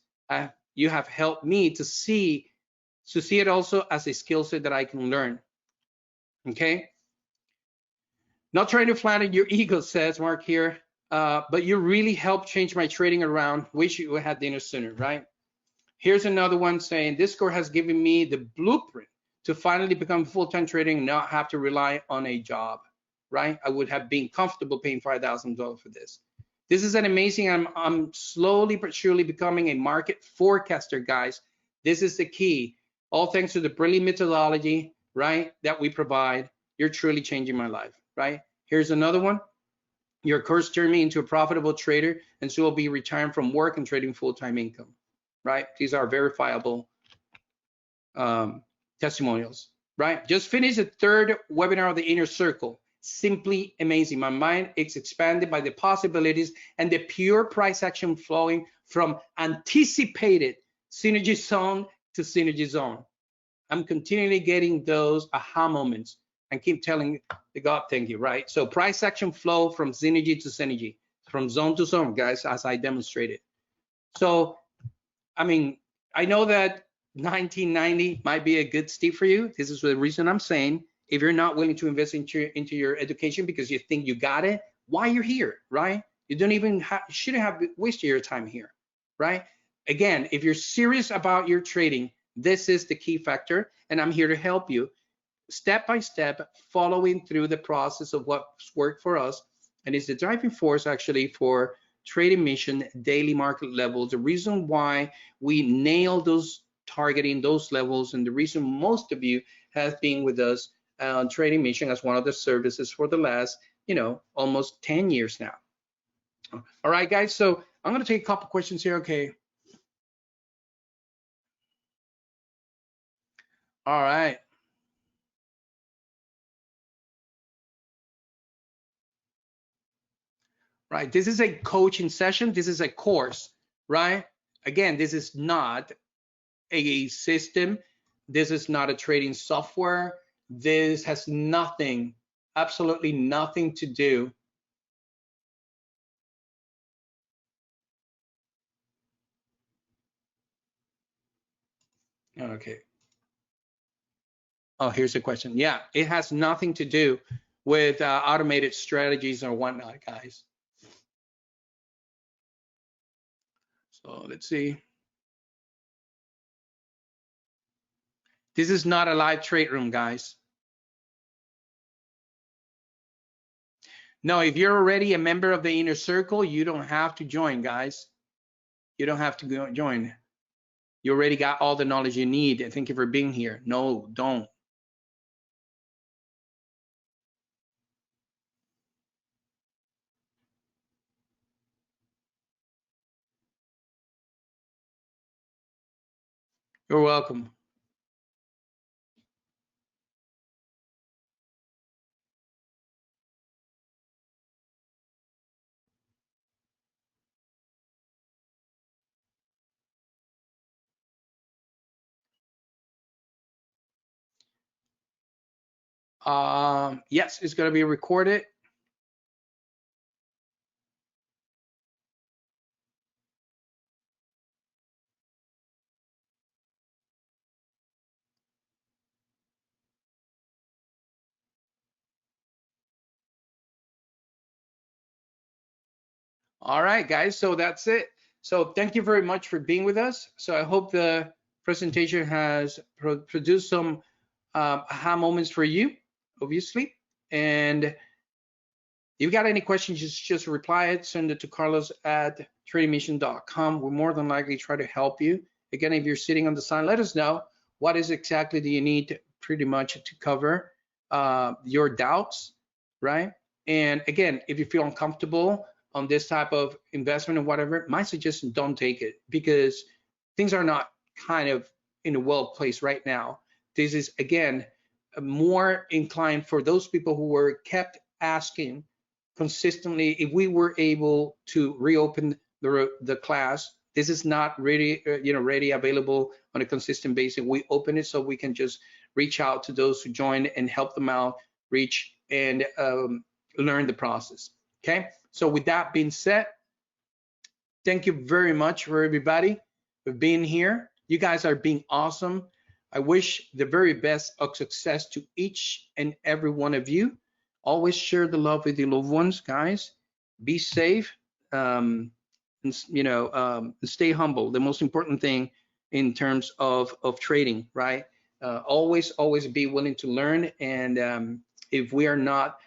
You have helped me to see it also as a skill set that I can learn, okay? Not trying to flatter your ego, says Mark here, but you really helped change my trading around. Wish you had dinner sooner, right? Here's another one saying, this course has given me the blueprint to finally become full-time trading and not have to rely on a job, right? I would have been comfortable paying $5,000 for this. This is an amazing, I'm slowly but surely becoming a market forecaster, guys. This is the key. All thanks to the brilliant methodology, right, that we provide. You're truly changing my life, right? Here's another one. Your course turned me into a profitable trader, and so will be retiring from work and trading full-time income, right? These are verifiable testimonials, right? Just finished the third webinar of the Inner Circle. Simply amazing. My mind is expanded by the possibilities and the pure price action flowing from anticipated synergy zone to synergy zone. I'm continually getting those aha moments and keep telling the God, thank you, right? So price action flow from synergy to synergy, from zone to zone, guys, as I demonstrated. So, I mean, I know that 1990 might be a good steep for you. This is the reason I'm saying, if you're not willing to invest into your education because you think you got it, why you're here, right? You don't even shouldn't have wasted your time here, right? Again, if you're serious about your trading, this is the key factor, and I'm here to help you step by step, following through the process of what's worked for us, and it's the driving force actually for trading mission daily market levels. The reason why we nail those targeting those levels, and the reason most of you have been with us on trading mission as one of the services for the last, almost 10 years now. All right, guys. So I'm going to take a couple questions here. Okay. All right. Right. This is a coaching session. This is a course, right? Again, this is not a system. This is not a trading software. This has nothing, absolutely nothing to do. Okay. Oh, here's a question. Yeah, it has nothing to do with automated strategies or whatnot, guys. So let's see. This is not a live trade room, guys. No, if you're already a member of the Inner Circle, you don't have to join, guys. You don't have to join. You already got all the knowledge you need. And thank you for being here. No, don't. You're welcome. Yes, it's going to be recorded. All right, guys, so that's it. So thank you very much for being with us. So I hope the presentation has produced some aha moments for you, obviously. And if you got any questions, just reply it, send it to carlos@tradingmission.com. We'll more than likely try to help you. Again, if you're sitting on the side, let us know what is exactly do you need pretty much to cover your doubts, right? And again, if you feel uncomfortable on this type of investment or whatever, my suggestion, don't take it, because things are not kind of in a well place right now. This is, again, more inclined for those people who were kept asking consistently if we were able to reopen the class. This is not really ready available on a consistent basis. We open it so we can just reach out to those who join and help them out reach and learn the process. Okay, so with that being said, thank you very much for everybody for being here. You guys are being awesome. I wish the very best of success to each and every one of you. Always share the love with your loved ones, guys. Be safe, and stay humble. The most important thing in terms of trading, right? Always be willing to learn. And if we are not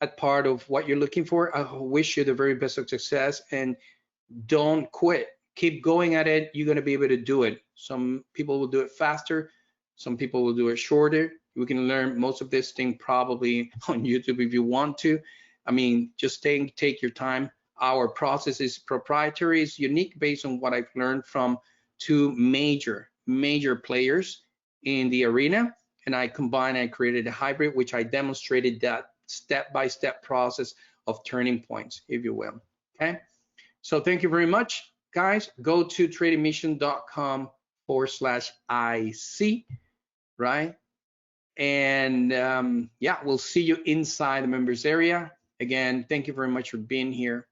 a part of what you're looking for, I wish you the very best of success, and don't quit. keep going at it. You're going to be able to do it. Some people will do it faster. Some people will do it shorter. We can learn most of this thing probably on YouTube if you want to. I mean, just take your time. Our process is proprietary, it's unique based on what I've learned from two major players in the arena. And I created a hybrid, which I demonstrated that step-by-step process of turning points, if you will. Okay. So thank you very much, guys. Go to tradingmission.com/IC, right? And yeah, we'll see you inside the members area. Again, thank you very much for being here,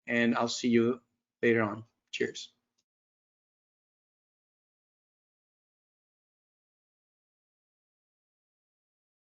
and I'll see you later on. Cheers.